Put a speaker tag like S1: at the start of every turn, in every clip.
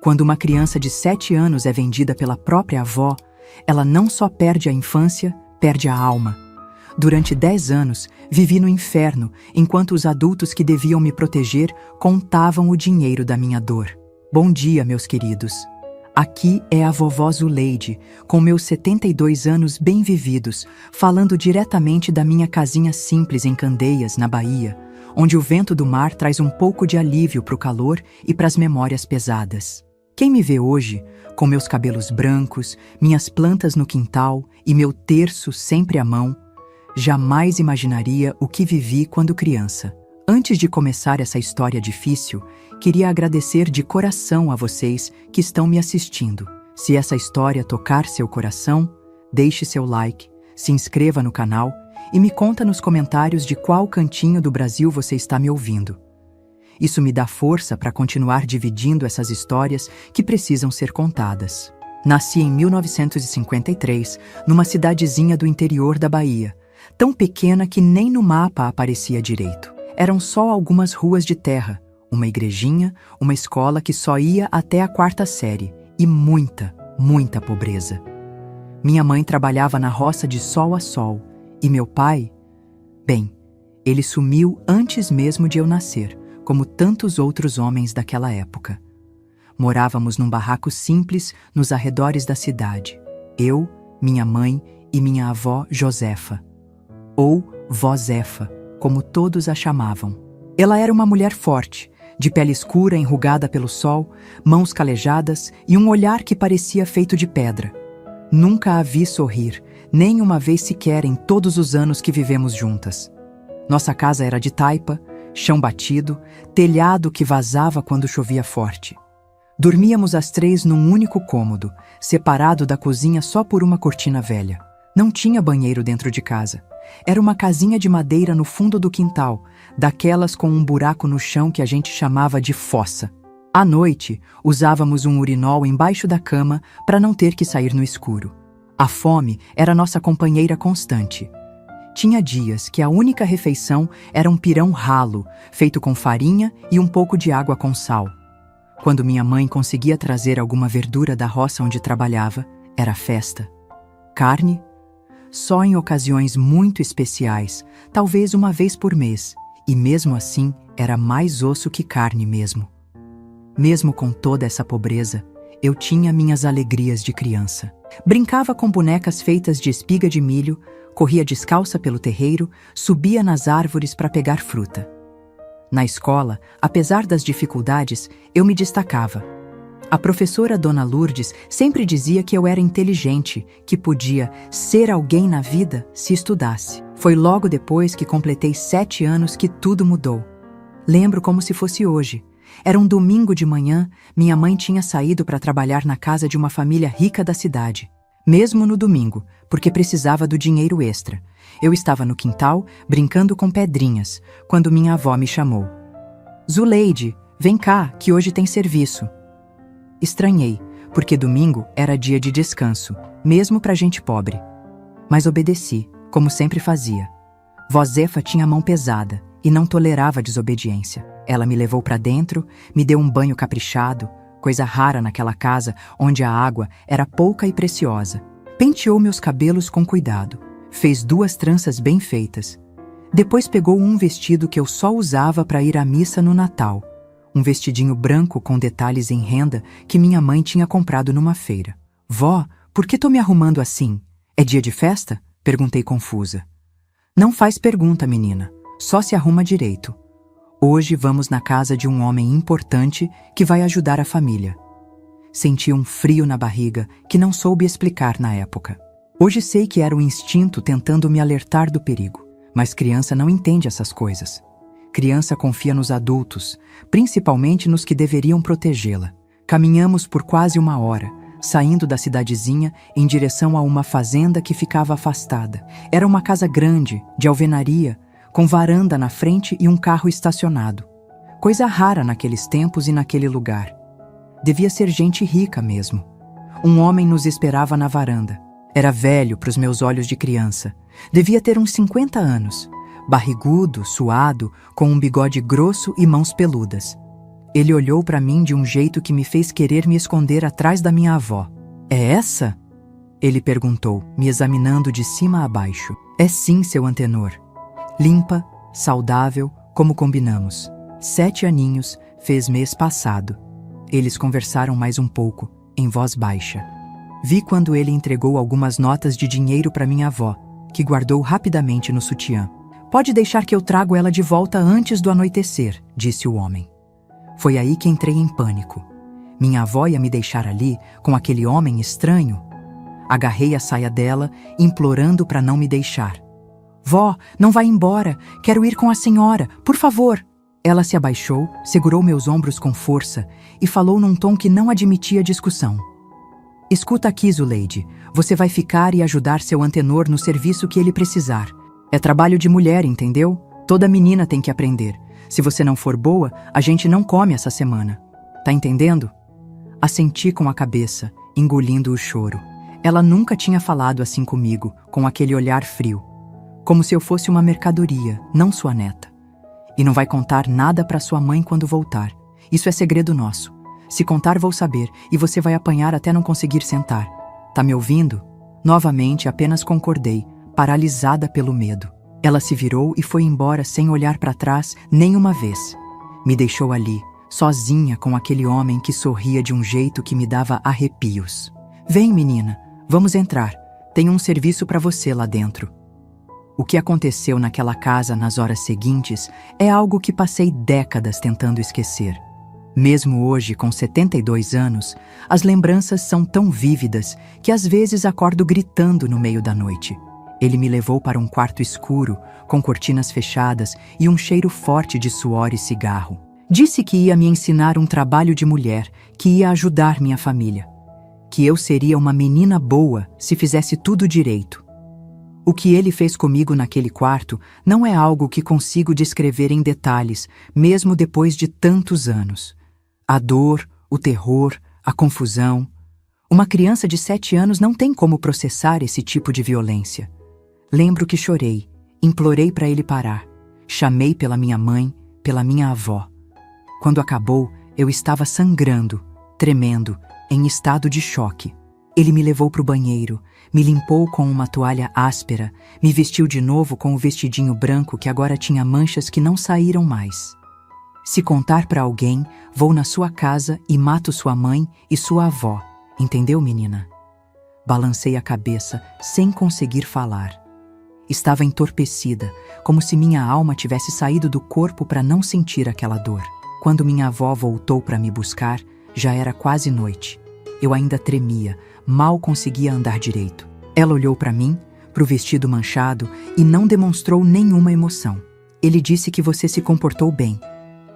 S1: Quando uma criança de 7 anos é vendida pela própria avó, ela não só perde a infância, perde a alma. Durante 10 anos, vivi no inferno, enquanto os adultos que deviam me proteger contavam o dinheiro da minha dor. Bom dia, meus queridos. Aqui é a vovó Zuleide, com meus 72 anos bem vividos, falando diretamente da minha casinha simples em Candeias, na Bahia, onde o vento do mar traz um pouco de alívio para o calor e para as memórias pesadas. Quem me vê hoje, com meus cabelos brancos, minhas plantas no quintal e meu terço sempre à mão, jamais imaginaria o que vivi quando criança. Antes de começar essa história difícil, queria agradecer de coração a vocês que estão me assistindo. Se essa história tocar seu coração, deixe seu like, se inscreva no canal e me conta nos comentários de qual cantinho do Brasil você está me ouvindo. Isso me dá força para continuar dividindo essas histórias que precisam ser contadas. Nasci em 1953, numa cidadezinha do interior da Bahia, tão pequena que nem no mapa aparecia direito. Eram só algumas ruas de terra, uma igrejinha, uma escola que só ia até a 4ª série e muita, muita pobreza. Minha mãe trabalhava na roça de sol a sol e meu pai, bem, ele sumiu antes mesmo de eu nascer, como tantos outros homens daquela época. Morávamos num barraco simples nos arredores da cidade. Eu, minha mãe e minha avó Josefa, ou Vó Zefa, como todos a chamavam. Ela era uma mulher forte, de pele escura enrugada pelo sol, mãos calejadas e um olhar que parecia feito de pedra. Nunca a vi sorrir, nem uma vez sequer em todos os anos que vivemos juntas. Nossa casa era de taipa, chão batido, telhado que vazava quando chovia forte. Dormíamos as 3 num único cômodo, separado da cozinha só por uma cortina velha. Não tinha banheiro dentro de casa. Era uma casinha de madeira no fundo do quintal, daquelas com um buraco no chão que a gente chamava de fossa. À noite, usávamos um urinol embaixo da cama para não ter que sair no escuro. A fome era nossa companheira constante. Tinha dias que a única refeição era um pirão ralo, feito com farinha e um pouco de água com sal. Quando minha mãe conseguia trazer alguma verdura da roça onde trabalhava, era festa. Carne? Só em ocasiões muito especiais, talvez uma vez por mês, e mesmo assim era mais osso que carne mesmo. Mesmo com toda essa pobreza, eu tinha minhas alegrias de criança. Brincava com bonecas feitas de espiga de milho, corria descalça pelo terreiro, subia nas árvores para pegar fruta. Na escola, apesar das dificuldades, eu me destacava. A professora Dona Lourdes sempre dizia que eu era inteligente, que podia ser alguém na vida se estudasse. Foi logo depois que completei 7 anos que tudo mudou. Lembro como se fosse hoje. Era um domingo de manhã, minha mãe tinha saído para trabalhar na casa de uma família rica da cidade. Mesmo no domingo, porque precisava do dinheiro extra. Eu estava no quintal, brincando com pedrinhas, quando minha avó me chamou. Zuleide, vem cá, que hoje tem serviço. Estranhei, porque domingo era dia de descanso, mesmo pra gente pobre. Mas obedeci, como sempre fazia. Vó Zefa tinha a mão pesada e não tolerava desobediência. Ela me levou pra dentro, me deu um banho caprichado, coisa rara naquela casa onde a água era pouca e preciosa. Penteou meus cabelos com cuidado, fez 2 tranças bem feitas. Depois pegou um vestido que eu só usava para ir à missa no Natal. Um vestidinho branco com detalhes em renda que minha mãe tinha comprado numa feira. Vó, por que tô me arrumando assim? É dia de festa? Perguntei confusa. Não faz pergunta, menina. Só se arruma direito. Hoje vamos na casa de um homem importante que vai ajudar a família. Senti um frio na barriga que não soube explicar na época. Hoje sei que era o instinto tentando me alertar do perigo, mas criança não entende essas coisas. Criança confia nos adultos, principalmente nos que deveriam protegê-la. Caminhamos por quase 1 hora, saindo da cidadezinha em direção a uma fazenda que ficava afastada. Era uma casa grande, de alvenaria, com varanda na frente e um carro estacionado. Coisa rara naqueles tempos e naquele lugar. Devia ser gente rica mesmo. Um homem nos esperava na varanda. Era velho para os meus olhos de criança. Devia ter uns 50 anos. Barrigudo, suado, com um bigode grosso e mãos peludas. Ele olhou para mim de um jeito que me fez querer me esconder atrás da minha avó. É essa? Ele perguntou, me examinando de cima a baixo. É sim, seu Antenor. Limpa, saudável, como combinamos. 7 aninhos, fez mês passado. Eles conversaram mais um pouco, em voz baixa. Vi quando ele entregou algumas notas de dinheiro para minha avó, que guardou rapidamente no sutiã. Pode deixar que eu trago ela de volta antes do anoitecer, disse o homem. Foi aí que entrei em pânico. Minha avó ia me deixar ali, com aquele homem estranho? Agarrei a saia dela, implorando para não me deixar. Vó, não vá embora, quero ir com a senhora, por favor. Ela se abaixou, segurou meus ombros com força e falou num tom que não admitia discussão. Escuta aqui, Zuleide, você vai ficar e ajudar seu Antenor no serviço que ele precisar. É trabalho de mulher, entendeu? Toda menina tem que aprender. Se você não for boa, a gente não come essa semana. Tá entendendo? Assenti com a cabeça, engolindo o choro. Ela nunca tinha falado assim comigo, com aquele olhar frio. Como se eu fosse uma mercadoria, não sua neta. E não vai contar nada para sua mãe quando voltar. Isso é segredo nosso. Se contar, vou saber, e você vai apanhar até não conseguir sentar. Tá me ouvindo? Novamente, apenas concordei, paralisada pelo medo. Ela se virou e foi embora sem olhar para trás nem uma vez. Me deixou ali, sozinha com aquele homem que sorria de um jeito que me dava arrepios. Vem, menina, vamos entrar. Tenho um serviço para você lá dentro. O que aconteceu naquela casa nas horas seguintes é algo que passei décadas tentando esquecer. Mesmo hoje, com 72 anos, as lembranças são tão vívidas que às vezes acordo gritando no meio da noite. Ele me levou para um quarto escuro, com cortinas fechadas e um cheiro forte de suor e cigarro. Disse que ia me ensinar um trabalho de mulher, que ia ajudar minha família. Que eu seria uma menina boa se fizesse tudo direito. O que ele fez comigo naquele quarto não é algo que consigo descrever em detalhes, mesmo depois de tantos anos. A dor, o terror, a confusão. Uma criança de 7 anos não tem como processar esse tipo de violência. Lembro que chorei, implorei para ele parar. Chamei pela minha mãe, pela minha avó. Quando acabou, eu estava sangrando, tremendo, em estado de choque. Ele me levou para o banheiro, me limpou com uma toalha áspera, me vestiu de novo com o vestidinho branco que agora tinha manchas que não saíram mais. Se contar para alguém, vou na sua casa e mato sua mãe e sua avó. Entendeu, menina? Balancei a cabeça, sem conseguir falar. Estava entorpecida, como se minha alma tivesse saído do corpo para não sentir aquela dor. Quando minha avó voltou para me buscar, já era quase noite. Eu ainda tremia, mal conseguia andar direito. Ela olhou para mim, para o vestido manchado, e não demonstrou nenhuma emoção. Ele disse que você se comportou bem.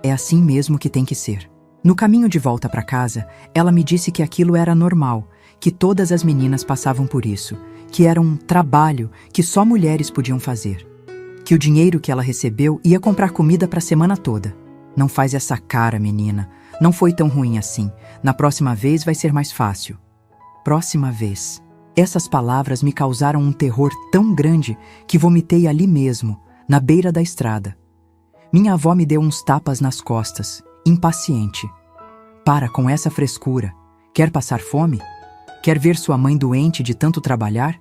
S1: É assim mesmo que tem que ser. No caminho de volta para casa, ela me disse que aquilo era normal, que todas as meninas passavam por isso, que era um trabalho que só mulheres podiam fazer. Que o dinheiro que ela recebeu ia comprar comida para a semana toda. Não faz essa cara, menina. Não foi tão ruim assim. Na próxima vez vai ser mais fácil. Próxima vez. Essas palavras me causaram um terror tão grande que vomitei ali mesmo, na beira da estrada. Minha avó me deu uns tapas nas costas, impaciente. Para com essa frescura. Quer passar fome? Quer ver sua mãe doente de tanto trabalhar?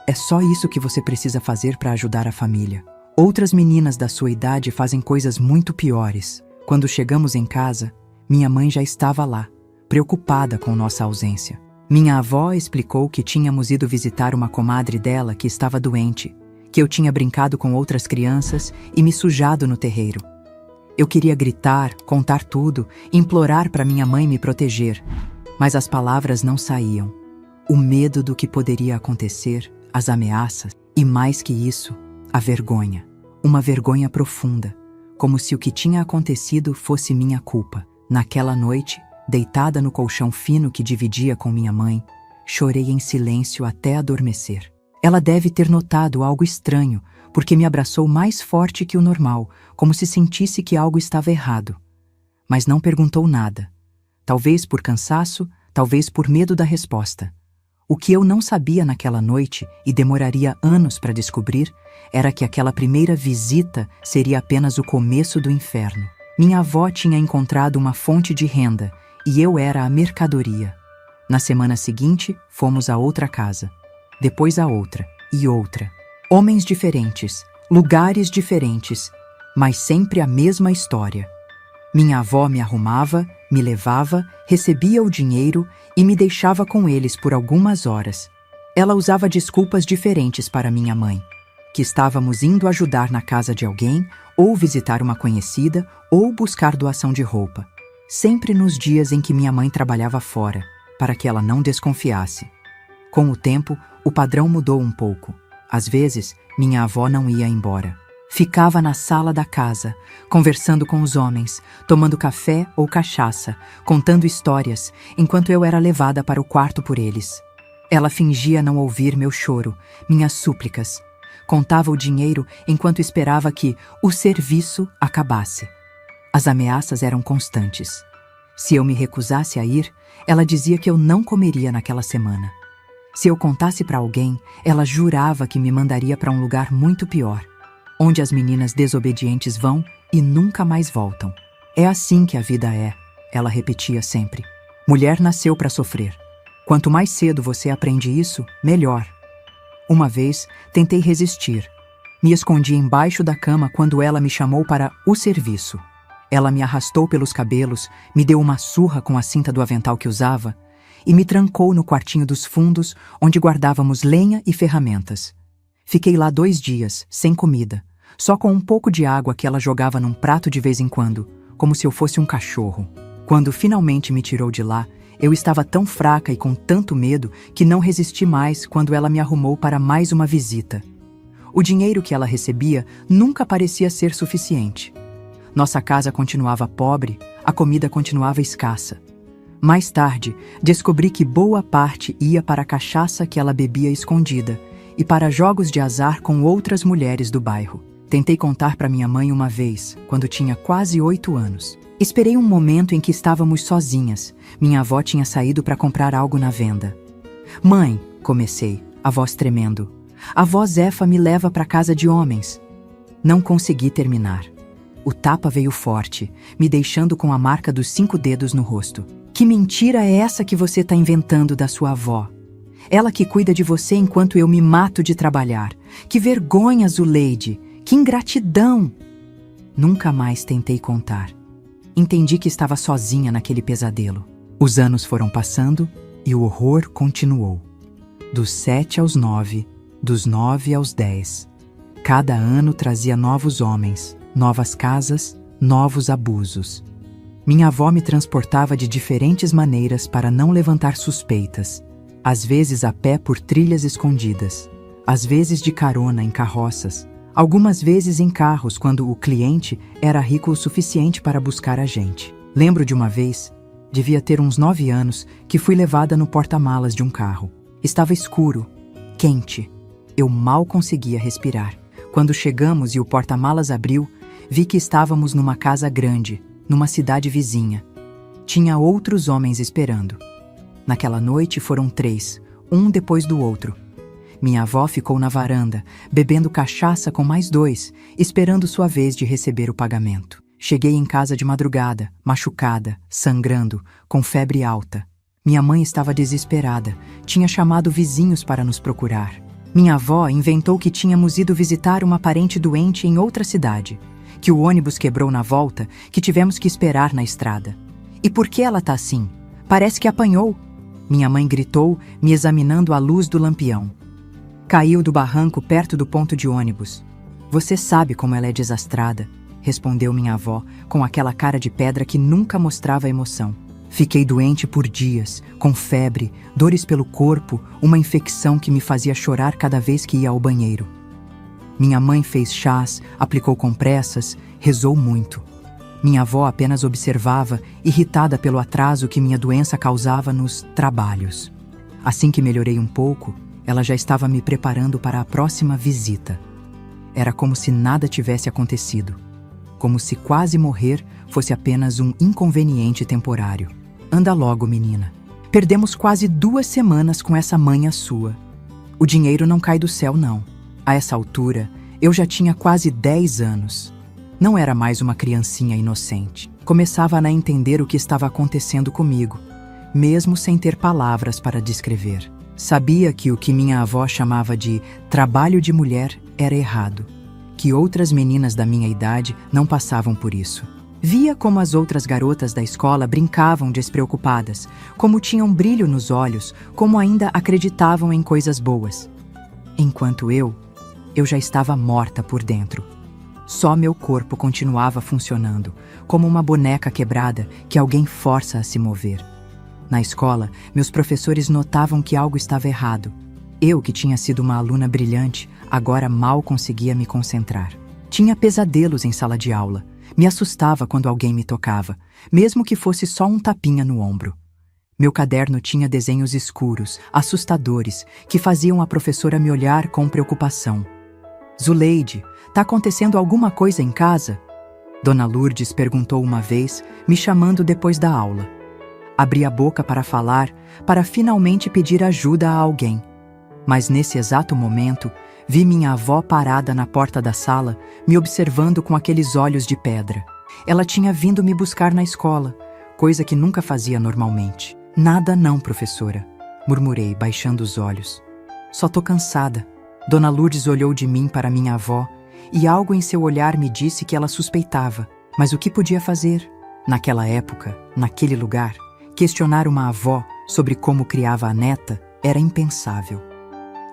S1: É só isso que você precisa fazer para ajudar a família. Outras meninas da sua idade fazem coisas muito piores. Quando chegamos em casa, minha mãe já estava lá, preocupada com nossa ausência. Minha avó explicou que tínhamos ido visitar uma comadre dela que estava doente, que eu tinha brincado com outras crianças e me sujado no terreiro. Eu queria gritar, contar tudo, implorar para minha mãe me proteger, mas as palavras não saíam. O medo do que poderia acontecer, as ameaças e, mais que isso, a vergonha. Uma vergonha profunda, como se o que tinha acontecido fosse minha culpa. Naquela noite, deitada no colchão fino que dividia com minha mãe, chorei em silêncio até adormecer. Ela deve ter notado algo estranho, porque me abraçou mais forte que o normal, como se sentisse que algo estava errado. Mas não perguntou nada. Talvez por cansaço, talvez por medo da resposta. O que eu não sabia naquela noite, e demoraria anos para descobrir, era que aquela primeira visita seria apenas o começo do inferno. Minha avó tinha encontrado uma fonte de renda e eu era a mercadoria. Na semana seguinte, fomos a outra casa, depois a outra e outra. Homens diferentes, lugares diferentes, mas sempre a mesma história. Minha avó me arrumava, me levava, recebia o dinheiro e me deixava com eles por algumas horas. Ela usava desculpas diferentes para minha mãe, que estávamos indo ajudar na casa de alguém, ou visitar uma conhecida, ou buscar doação de roupa. Sempre nos dias em que minha mãe trabalhava fora, para que ela não desconfiasse. Com o tempo, o padrão mudou um pouco. Às vezes, minha avó não ia embora. Ficava na sala da casa, conversando com os homens, tomando café ou cachaça, contando histórias, enquanto eu era levada para o quarto por eles. Ela fingia não ouvir meu choro, minhas súplicas. Contava o dinheiro enquanto esperava que o serviço acabasse. As ameaças eram constantes. Se eu me recusasse a ir, ela dizia que eu não comeria naquela semana. Se eu contasse para alguém, ela jurava que me mandaria para um lugar muito pior, onde as meninas desobedientes vão e nunca mais voltam. É assim que a vida é, ela repetia sempre. Mulher nasceu para sofrer. Quanto mais cedo você aprende isso, melhor. Uma vez, tentei resistir. Me escondi embaixo da cama quando ela me chamou para o serviço. Ela me arrastou pelos cabelos, me deu uma surra com a cinta do avental que usava e me trancou no quartinho dos fundos, onde guardávamos lenha e ferramentas. Fiquei lá 2 dias, sem comida, só com um pouco de água que ela jogava num prato de vez em quando, como se eu fosse um cachorro. Quando finalmente me tirou de lá, eu estava tão fraca e com tanto medo que não resisti mais quando ela me arrumou para mais uma visita. O dinheiro que ela recebia nunca parecia ser suficiente. Nossa casa continuava pobre, a comida continuava escassa. Mais tarde, descobri que boa parte ia para a cachaça que ela bebia escondida e para jogos de azar com outras mulheres do bairro. Tentei contar para minha mãe uma vez, quando tinha quase 8 anos. Esperei um momento em que estávamos sozinhas. Minha avó tinha saído para comprar algo na venda. Mãe, comecei, a voz tremendo. A avó Zefa me leva para casa de homens. Não consegui terminar. O tapa veio forte, me deixando com a marca dos 5 dedos no rosto. Que mentira é essa que você está inventando da sua avó? Ela que cuida de você enquanto eu me mato de trabalhar. Que vergonha, Zuleide! Que ingratidão! Nunca mais tentei contar. Entendi que estava sozinha naquele pesadelo. Os anos foram passando e o horror continuou. Dos 7 aos 9, dos 9 aos 10. Cada ano trazia novos homens, novas casas, novos abusos. Minha avó me transportava de diferentes maneiras para não levantar suspeitas. Às vezes a pé por trilhas escondidas, às vezes de carona em carroças, algumas vezes em carros quando o cliente era rico o suficiente para buscar a gente. Lembro de uma vez, devia ter uns 9 anos, que fui levada no porta-malas de um carro. Estava escuro, quente. Eu mal conseguia respirar. Quando chegamos e o porta-malas abriu, vi que estávamos numa casa grande, numa cidade vizinha. Tinha outros homens esperando. Naquela noite foram 3, um depois do outro. Minha avó ficou na varanda, bebendo cachaça com mais 2, esperando sua vez de receber o pagamento. Cheguei em casa de madrugada, machucada, sangrando, com febre alta. Minha mãe estava desesperada, tinha chamado vizinhos para nos procurar. Minha avó inventou que tínhamos ido visitar uma parente doente em outra cidade, que o ônibus quebrou na volta, que tivemos que esperar na estrada. E por que ela tá assim? Parece que apanhou. Minha mãe gritou, me examinando à luz do lampião. Caiu do barranco perto do ponto de ônibus. Você sabe como ela é desastrada, respondeu minha avó, com aquela cara de pedra que nunca mostrava emoção. Fiquei doente por dias, com febre, dores pelo corpo, uma infecção que me fazia chorar cada vez que ia ao banheiro. Minha mãe fez chás, aplicou compressas, rezou muito. Minha avó apenas observava, irritada pelo atraso que minha doença causava nos trabalhos. Assim que melhorei um pouco, ela já estava me preparando para a próxima visita. Era como se nada tivesse acontecido. Como se quase morrer fosse apenas um inconveniente temporário. Anda logo, menina. Perdemos quase 2 semanas com essa manha sua. O dinheiro não cai do céu, não. A essa altura, eu já tinha quase 10 anos. Não era mais uma criancinha inocente. Começava a entender o que estava acontecendo comigo, mesmo sem ter palavras para descrever. Sabia que o que minha avó chamava de trabalho de mulher era errado, que outras meninas da minha idade não passavam por isso. Via como as outras garotas da escola brincavam despreocupadas, como tinham brilho nos olhos, como ainda acreditavam em coisas boas. Enquanto eu já estava morta por dentro. Só meu corpo continuava funcionando, como uma boneca quebrada que alguém força a se mover. Na escola, meus professores notavam que algo estava errado. Eu, que tinha sido uma aluna brilhante, agora mal conseguia me concentrar. Tinha pesadelos em sala de aula. Me assustava quando alguém me tocava, mesmo que fosse só um tapinha no ombro. Meu caderno tinha desenhos escuros, assustadores, que faziam a professora me olhar com preocupação. Zuleide, tá acontecendo alguma coisa em casa? Dona Lourdes perguntou uma vez, me chamando depois da aula. Abri a boca para falar, para finalmente pedir ajuda a alguém. Mas nesse exato momento, vi minha avó parada na porta da sala, me observando com aqueles olhos de pedra. Ela tinha vindo me buscar na escola, coisa que nunca fazia normalmente. Nada não, professora, murmurei, baixando os olhos. Só tô cansada. Dona Lourdes olhou de mim para minha avó, e algo em seu olhar me disse que ela suspeitava. Mas o que podia fazer? Naquela época, naquele lugar, questionar uma avó sobre como criava a neta era impensável.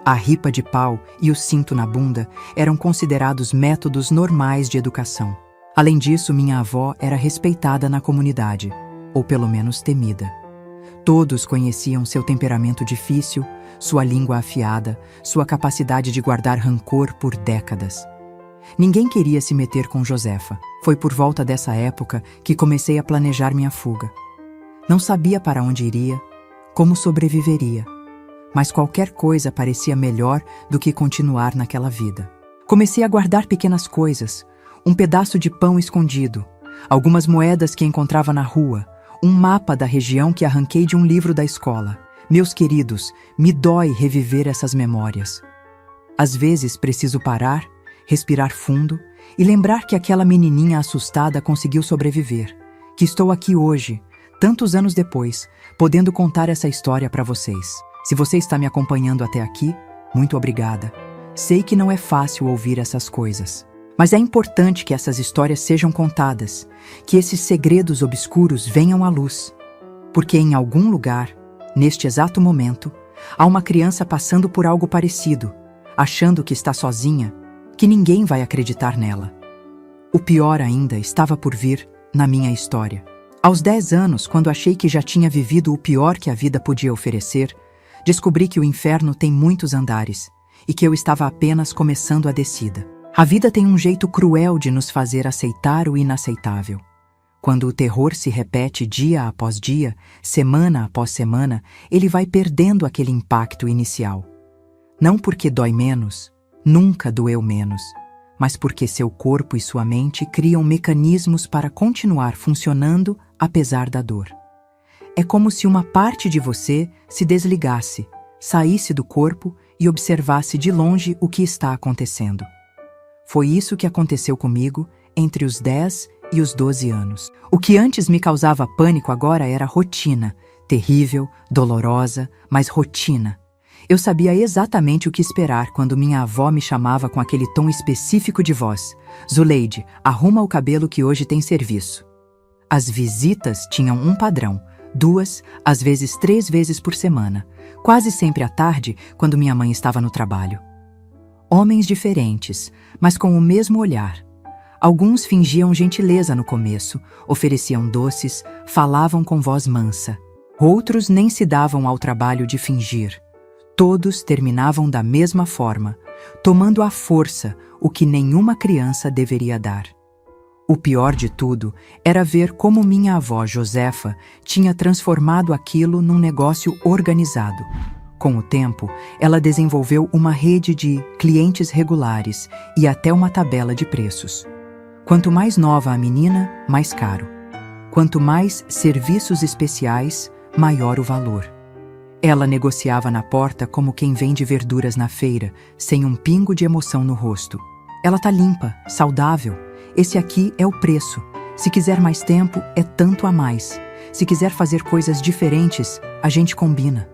S1: A ripa de pau e o cinto na bunda eram considerados métodos normais de educação. Além disso, minha avó era respeitada na comunidade, ou pelo menos temida. Todos conheciam seu temperamento difícil, sua língua afiada, sua capacidade de guardar rancor por décadas. Ninguém queria se meter com Josefa. Foi por volta dessa época que comecei a planejar minha fuga. Não sabia para onde iria, como sobreviveria, mas qualquer coisa parecia melhor do que continuar naquela vida. Comecei a guardar pequenas coisas, um pedaço de pão escondido, algumas moedas que encontrava na rua, um mapa da região que arranquei de um livro da escola. Meus queridos, me dói reviver essas memórias. Às vezes preciso parar, respirar fundo e lembrar que aquela menininha assustada conseguiu sobreviver, que estou aqui hoje, tantos anos depois, podendo contar essa história para vocês. Se você está me acompanhando até aqui, muito obrigada. Sei que não é fácil ouvir essas coisas, mas é importante que essas histórias sejam contadas, que esses segredos obscuros venham à luz, porque em algum lugar, neste exato momento, há uma criança passando por algo parecido, achando que está sozinha, que ninguém vai acreditar nela. O pior ainda estava por vir na minha história. Aos 10 anos, quando achei que já tinha vivido o pior que a vida podia oferecer, descobri que o inferno tem muitos andares e que eu estava apenas começando a descida. A vida tem um jeito cruel de nos fazer aceitar o inaceitável. Quando o terror se repete dia após dia, semana após semana, ele vai perdendo aquele impacto inicial. Não porque dói menos, nunca doeu menos, mas porque seu corpo e sua mente criam mecanismos para continuar funcionando apesar da dor. É como se uma parte de você se desligasse, saísse do corpo e observasse de longe o que está acontecendo. Foi isso que aconteceu comigo entre os 10 e os 12 anos. O que antes me causava pânico agora era rotina, terrível, dolorosa, mas rotina. Eu sabia exatamente o que esperar quando minha avó me chamava com aquele tom específico de voz. Zuleide, arruma o cabelo que hoje tem serviço. As visitas tinham um padrão, 2, às vezes 3 vezes por semana, quase sempre à tarde, quando minha mãe estava no trabalho. Homens diferentes, mas com o mesmo olhar. Alguns fingiam gentileza no começo, ofereciam doces, falavam com voz mansa. Outros nem se davam ao trabalho de fingir. Todos terminavam da mesma forma, tomando à força o que nenhuma criança deveria dar. O pior de tudo era ver como minha avó Josefa tinha transformado aquilo num negócio organizado. Com o tempo, ela desenvolveu uma rede de clientes regulares e até uma tabela de preços. Quanto mais nova a menina, mais caro. Quanto mais serviços especiais, maior o valor. Ela negociava na porta como quem vende verduras na feira, sem um pingo de emoção no rosto. Ela tá limpa, saudável. Esse aqui é o preço. Se quiser mais tempo, é tanto a mais. Se quiser fazer coisas diferentes, a gente combina.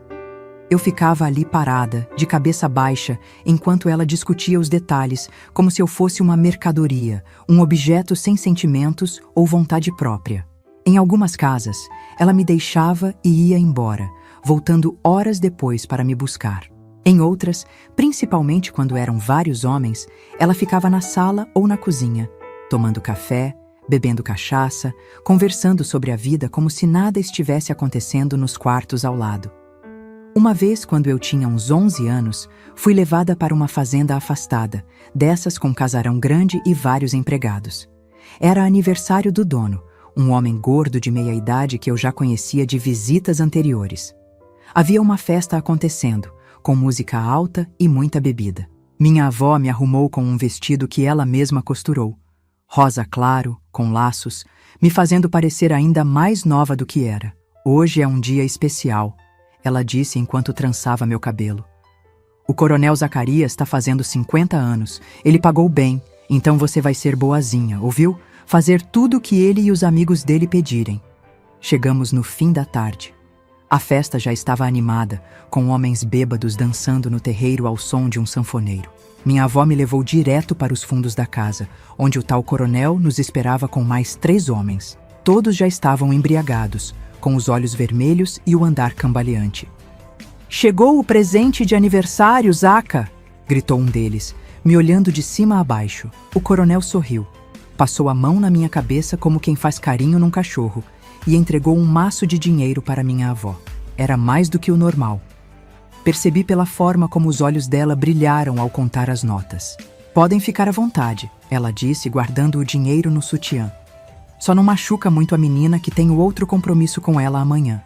S1: Eu ficava ali parada, de cabeça baixa, enquanto ela discutia os detalhes, como se eu fosse uma mercadoria, um objeto sem sentimentos ou vontade própria. Em algumas casas, ela me deixava e ia embora, voltando horas depois para me buscar. Em outras, principalmente quando eram vários homens, ela ficava na sala ou na cozinha, tomando café, bebendo cachaça, conversando sobre a vida como se nada estivesse acontecendo nos quartos ao lado. Uma vez, quando eu tinha uns 11 anos, fui levada para uma fazenda afastada, dessas com casarão grande e vários empregados. Era aniversário do dono, um homem gordo de meia-idade que eu já conhecia de visitas anteriores. Havia uma festa acontecendo, com música alta e muita bebida. Minha avó me arrumou com um vestido que ela mesma costurou, rosa claro, com laços, me fazendo parecer ainda mais nova do que era. Hoje é um dia especial, ela disse enquanto trançava meu cabelo. O coronel Zacarias está fazendo 50 anos. Ele pagou bem, então você vai ser boazinha, ouviu? Fazer tudo o que ele e os amigos dele pedirem. Chegamos no fim da tarde. A festa já estava animada, com homens bêbados dançando no terreiro ao som de um sanfoneiro. Minha avó me levou direto para os fundos da casa, onde o tal coronel nos esperava com mais 3 homens. Todos já estavam embriagados, com os olhos vermelhos e o andar cambaleante. "Chegou o presente de aniversário, Zaca!" gritou um deles, me olhando de cima a baixo. O coronel sorriu, passou a mão na minha cabeça como quem faz carinho num cachorro e entregou um maço de dinheiro para minha avó. Era mais do que o normal. Percebi pela forma como os olhos dela brilharam ao contar as notas. "Podem ficar à vontade", ela disse, guardando o dinheiro no sutiã. "Só não machuca muito a menina que tenho outro compromisso com ela amanhã."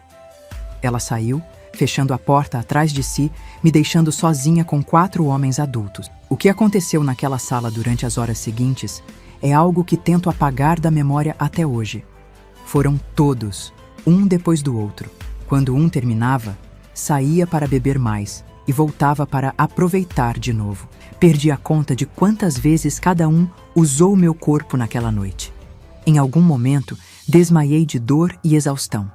S1: Ela saiu, fechando a porta atrás de si, me deixando sozinha com 4 homens adultos. O que aconteceu naquela sala durante as horas seguintes é algo que tento apagar da memória até hoje. Foram todos, um depois do outro. Quando um terminava, saía para beber mais e voltava para aproveitar de novo. Perdi a conta de quantas vezes cada um usou meu corpo naquela noite. Em algum momento, desmaiei de dor e exaustão.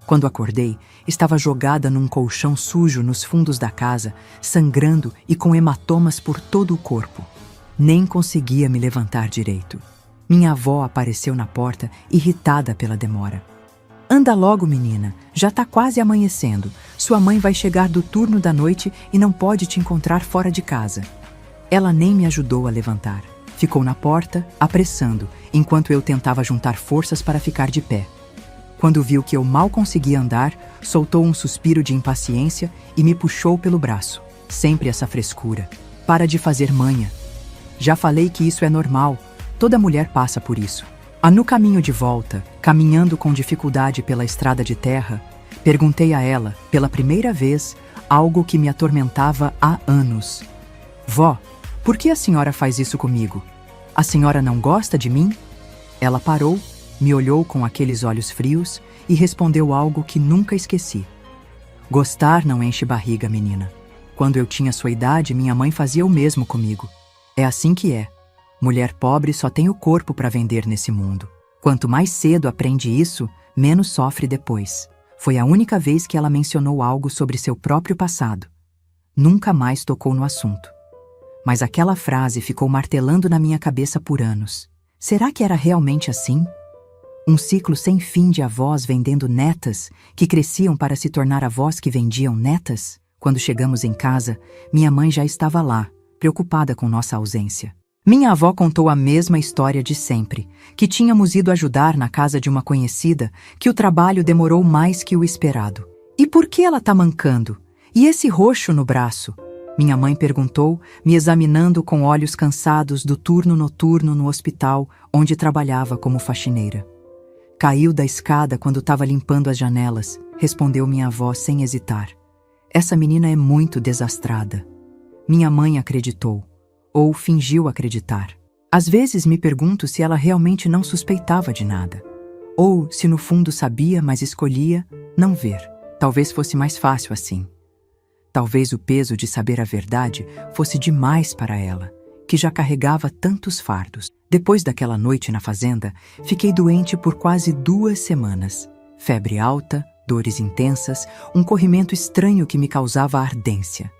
S1: Quando acordei, estava jogada num colchão sujo nos fundos da casa, sangrando e com hematomas por todo o corpo. Nem conseguia me levantar direito. Minha avó apareceu na porta, irritada pela demora. "Anda logo, menina, já tá quase amanhecendo. Sua mãe vai chegar do turno da noite e não pode te encontrar fora de casa." Ela nem me ajudou a levantar. Ficou na porta, apressando, enquanto eu tentava juntar forças para ficar de pé. Quando viu que eu mal conseguia andar, soltou um suspiro de impaciência e me puxou pelo braço. Sempre essa frescura. "Para de fazer manha. Já falei que isso é normal. Toda mulher passa por isso." No caminho de volta, caminhando com dificuldade pela estrada de terra, perguntei a ela, pela primeira vez, algo que me atormentava há anos. "Vó, por que a senhora faz isso comigo? A senhora não gosta de mim?" Ela parou, me olhou com aqueles olhos frios e respondeu algo que nunca esqueci. "Gostar não enche barriga, menina. Quando eu tinha sua idade, minha mãe fazia o mesmo comigo. É assim que é. Mulher pobre só tem o corpo para vender nesse mundo. Quanto mais cedo aprende isso, menos sofre depois." Foi a única vez que ela mencionou algo sobre seu próprio passado. Nunca mais tocou no assunto. Mas aquela frase ficou martelando na minha cabeça por anos. Será que era realmente assim? Um ciclo sem fim de avós vendendo netas, que cresciam para se tornar avós que vendiam netas? Quando chegamos em casa, minha mãe já estava lá, preocupada com nossa ausência. Minha avó contou a mesma história de sempre, que tínhamos ido ajudar na casa de uma conhecida, que o trabalho demorou mais que o esperado. "E por que ela tá mancando? E esse roxo no braço?" Minha mãe perguntou, me examinando com olhos cansados do turno noturno no hospital, onde trabalhava como faxineira. "Caiu da escada quando estava limpando as janelas", respondeu minha avó sem hesitar. "Essa menina é muito desastrada." Minha mãe acreditou. Ou fingiu acreditar. Às vezes me pergunto se ela realmente não suspeitava de nada. Ou se no fundo sabia, mas escolhia não ver. Talvez fosse mais fácil assim. Talvez o peso de saber a verdade fosse demais para ela, que já carregava tantos fardos. Depois daquela noite na fazenda, fiquei doente por quase 2 semanas. Febre alta, dores intensas, um corrimento estranho que me causava ardência.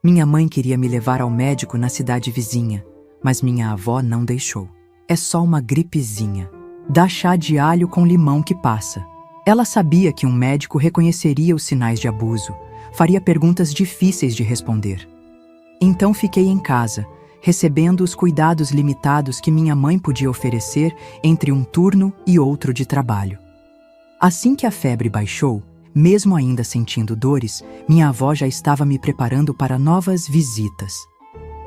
S1: Minha mãe queria me levar ao médico na cidade vizinha, mas minha avó não deixou. É só uma gripezinha. Dá chá de alho com limão que passa. Ela sabia que um médico reconheceria os sinais de abuso, faria perguntas difíceis de responder. Então fiquei em casa, recebendo os cuidados limitados que minha mãe podia oferecer entre um turno e outro de trabalho. Assim que a febre baixou, mesmo ainda sentindo dores, minha avó já estava me preparando para novas visitas.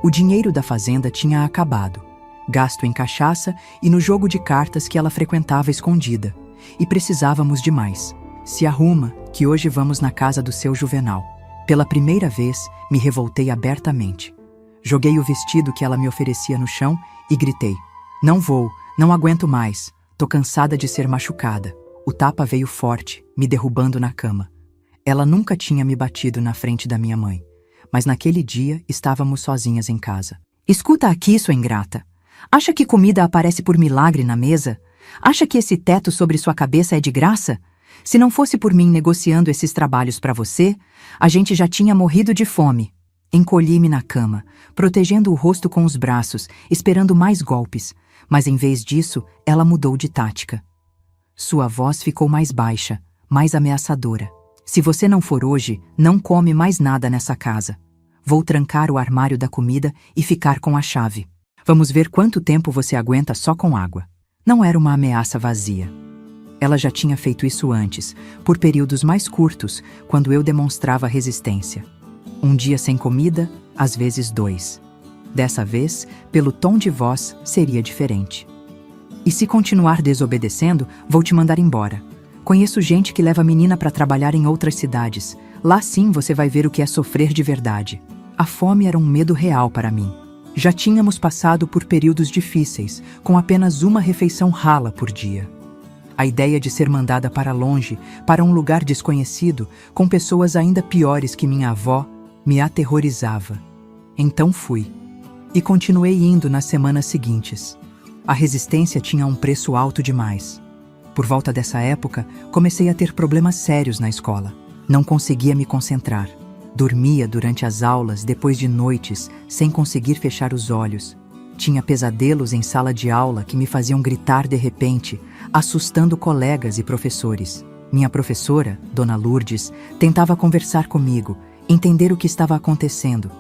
S1: O dinheiro da fazenda tinha acabado, gasto em cachaça e no jogo de cartas que ela frequentava escondida, e precisávamos de mais. Se arruma, que hoje vamos na casa do seu Juvenal. Pela primeira vez, me revoltei abertamente. Joguei o vestido que ela me oferecia no chão e gritei: "Não vou, não aguento mais, tô cansada de ser machucada." O tapa veio forte, me derrubando na cama. Ela nunca tinha me batido na frente da minha mãe, mas naquele dia estávamos sozinhas em casa. "Escuta aqui, sua ingrata. Acha que comida aparece por milagre na mesa? Acha que esse teto sobre sua cabeça é de graça? Se não fosse por mim negociando esses trabalhos para você, a gente já tinha morrido de fome." Encolhi-me na cama, protegendo o rosto com os braços, esperando mais golpes, mas em vez disso, ela mudou de tática. Sua voz ficou mais baixa, mais ameaçadora. "Se você não for hoje, não come mais nada nessa casa. Vou trancar o armário da comida e ficar com a chave. Vamos ver quanto tempo você aguenta só com água." Não era uma ameaça vazia. Ela já tinha feito isso antes, por períodos mais curtos, quando eu demonstrava resistência. Um dia sem comida, às vezes 2. Dessa vez, pelo tom de voz, seria diferente. "E se continuar desobedecendo, vou te mandar embora. Conheço gente que leva a menina para trabalhar em outras cidades. Lá sim você vai ver o que é sofrer de verdade." A fome era um medo real para mim. Já tínhamos passado por períodos difíceis, com apenas uma refeição rala por dia. A ideia de ser mandada para longe, para um lugar desconhecido, com pessoas ainda piores que minha avó, me aterrorizava. Então fui. E continuei indo nas semanas seguintes. A resistência tinha um preço alto demais. Por volta dessa época, comecei a ter problemas sérios na escola. Não conseguia me concentrar. Dormia durante as aulas depois de noites, sem conseguir fechar os olhos. Tinha pesadelos em sala de aula que me faziam gritar de repente, assustando colegas e professores. Minha professora, Dona Lourdes, tentava conversar comigo, entender o que estava acontecendo.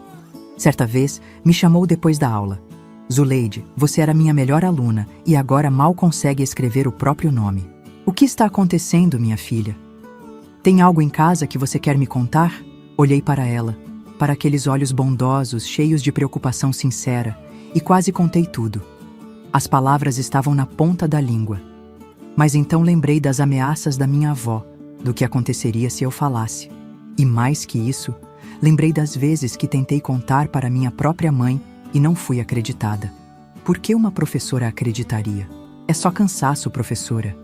S1: Certa vez, me chamou depois da aula. "Zuleide, você era minha melhor aluna e agora mal consegue escrever o próprio nome. O que está acontecendo, minha filha? Tem algo em casa que você quer me contar?" Olhei para ela, para aqueles olhos bondosos, cheios de preocupação sincera, e quase contei tudo. As palavras estavam na ponta da língua. Mas então lembrei das ameaças da minha avó, do que aconteceria se eu falasse. E mais que isso, lembrei das vezes que tentei contar para minha própria mãe e não fui acreditada. Por que uma professora acreditaria? "É só cansaço, professora.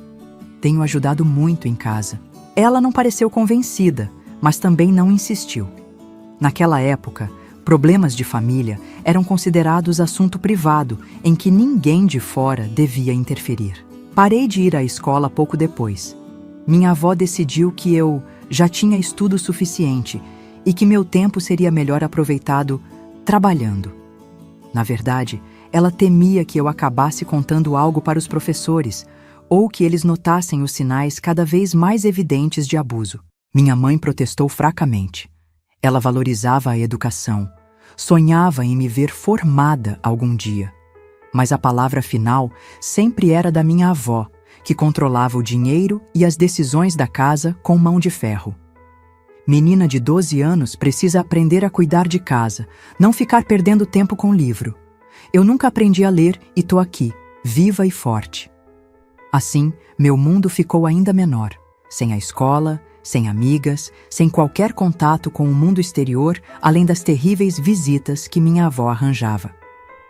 S1: Tenho ajudado muito em casa." Ela não pareceu convencida, mas também não insistiu. Naquela época, problemas de família eram considerados assunto privado em que ninguém de fora devia interferir. Parei de ir à escola pouco depois. Minha avó decidiu que eu já tinha estudo suficiente e que meu tempo seria melhor aproveitado trabalhando. Na verdade, ela temia que eu acabasse contando algo para os professores ou que eles notassem os sinais cada vez mais evidentes de abuso. Minha mãe protestou fracamente. Ela valorizava a educação, sonhava em me ver formada algum dia. Mas a palavra final sempre era da minha avó, que controlava o dinheiro e as decisões da casa com mão de ferro. Menina de 12 anos precisa aprender a cuidar de casa, não ficar perdendo tempo com livro. Eu nunca aprendi a ler e tô aqui, viva e forte. Assim, meu mundo ficou ainda menor, sem a escola, sem amigas, sem qualquer contato com o mundo exterior, além das terríveis visitas que minha avó arranjava.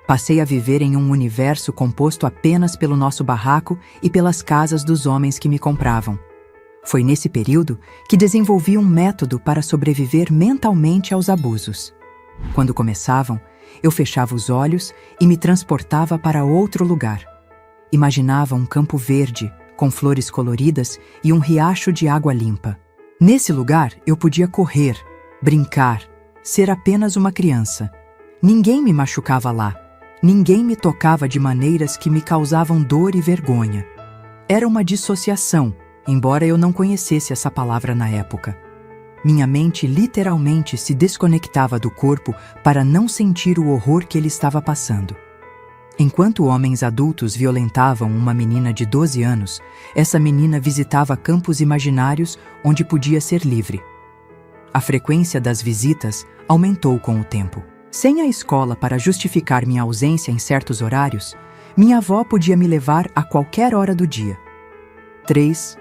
S1: Passei a viver em um universo composto apenas pelo nosso barraco e pelas casas dos homens que me compravam. Foi nesse período que desenvolvi um método para sobreviver mentalmente aos abusos. Quando começavam, eu fechava os olhos e me transportava para outro lugar. Imaginava um campo verde, com flores coloridas e um riacho de água limpa. Nesse lugar, eu podia correr, brincar, ser apenas uma criança. Ninguém me machucava lá. Ninguém me tocava de maneiras que me causavam dor e vergonha. Era uma dissociação, embora eu não conhecesse essa palavra na época. Minha mente literalmente se desconectava do corpo para não sentir o horror que ele estava passando. Enquanto homens adultos violentavam uma menina de 12 anos, essa menina visitava campos imaginários onde podia ser livre. A frequência das visitas aumentou com o tempo. Sem a escola para justificar minha ausência em certos horários, minha avó podia me levar a qualquer hora do dia. 3,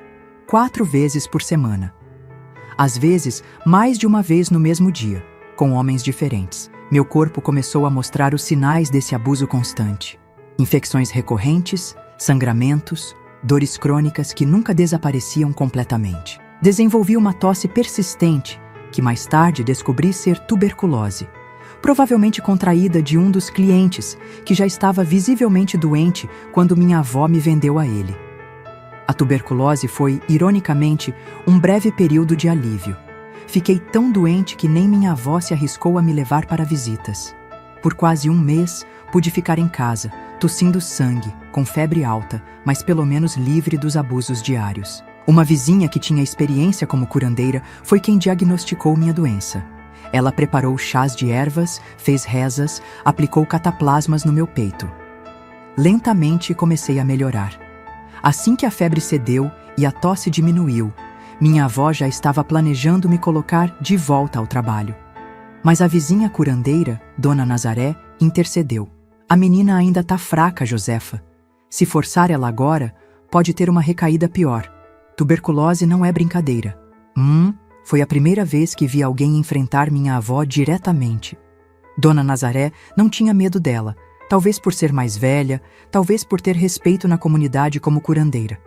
S1: 4 vezes por semana. Às vezes, mais de uma vez no mesmo dia, com homens diferentes. Meu corpo começou a mostrar os sinais desse abuso constante. Infecções recorrentes, sangramentos, dores crônicas que nunca desapareciam completamente. Desenvolvi uma tosse persistente, que mais tarde descobri ser tuberculose, provavelmente contraída de um dos clientes, que já estava visivelmente doente quando minha avó me vendeu a ele. A tuberculose foi, ironicamente, um breve período de alívio. Fiquei tão doente que nem minha avó se arriscou a me levar para visitas. Por quase um mês, pude ficar em casa, tossindo sangue, com febre alta, mas pelo menos livre dos abusos diários. Uma vizinha que tinha experiência como curandeira foi quem diagnosticou minha doença. Ela preparou chás de ervas, fez rezas, aplicou cataplasmas no meu peito. Lentamente comecei a melhorar. Assim que a febre cedeu e a tosse diminuiu, minha avó já estava planejando me colocar de volta ao trabalho. Mas a vizinha curandeira, Dona Nazaré, intercedeu. A menina ainda tá fraca, Josefa. Se forçar ela agora, pode ter uma recaída pior. Tuberculose não é brincadeira. Foi a primeira vez que vi alguém enfrentar minha avó diretamente. Dona Nazaré não tinha medo dela, talvez por ser mais velha, talvez por ter respeito na comunidade como curandeira.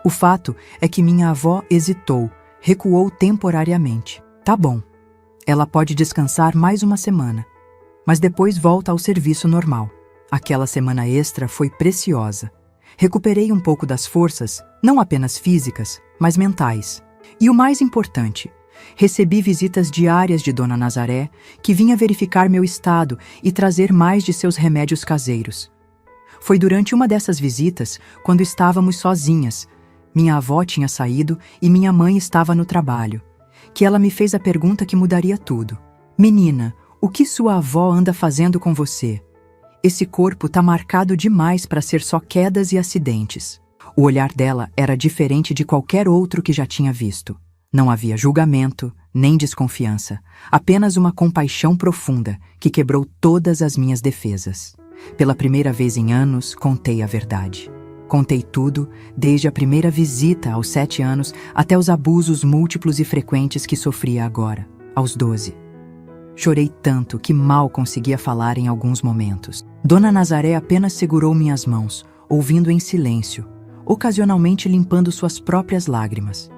S1: O fato é que minha avó hesitou, recuou temporariamente. Tá bom, ela pode descansar mais uma semana, mas depois volta ao serviço normal. Aquela semana extra foi preciosa. Recuperei um pouco das forças, não apenas físicas, mas mentais. E o mais importante, recebi visitas diárias de Dona Nazaré, que vinha verificar meu estado e trazer mais de seus remédios caseiros. Foi durante uma dessas visitas, quando estávamos sozinhas, minha avó tinha saído e minha mãe estava no trabalho, que ela me fez a pergunta que mudaria tudo. Menina, o que sua avó anda fazendo com você? Esse corpo tá marcado demais para ser só quedas e acidentes. O olhar dela era diferente de qualquer outro que já tinha visto. Não havia julgamento, nem desconfiança, apenas uma compaixão profunda que quebrou todas as minhas defesas. Pela primeira vez em anos, contei a verdade. Contei tudo, desde a primeira visita aos 7 anos até os abusos múltiplos e frequentes que sofria agora, aos 12. Chorei tanto que mal conseguia falar em alguns momentos. Dona Nazaré apenas segurou minhas mãos, ouvindo em silêncio, ocasionalmente limpando suas próprias lágrimas.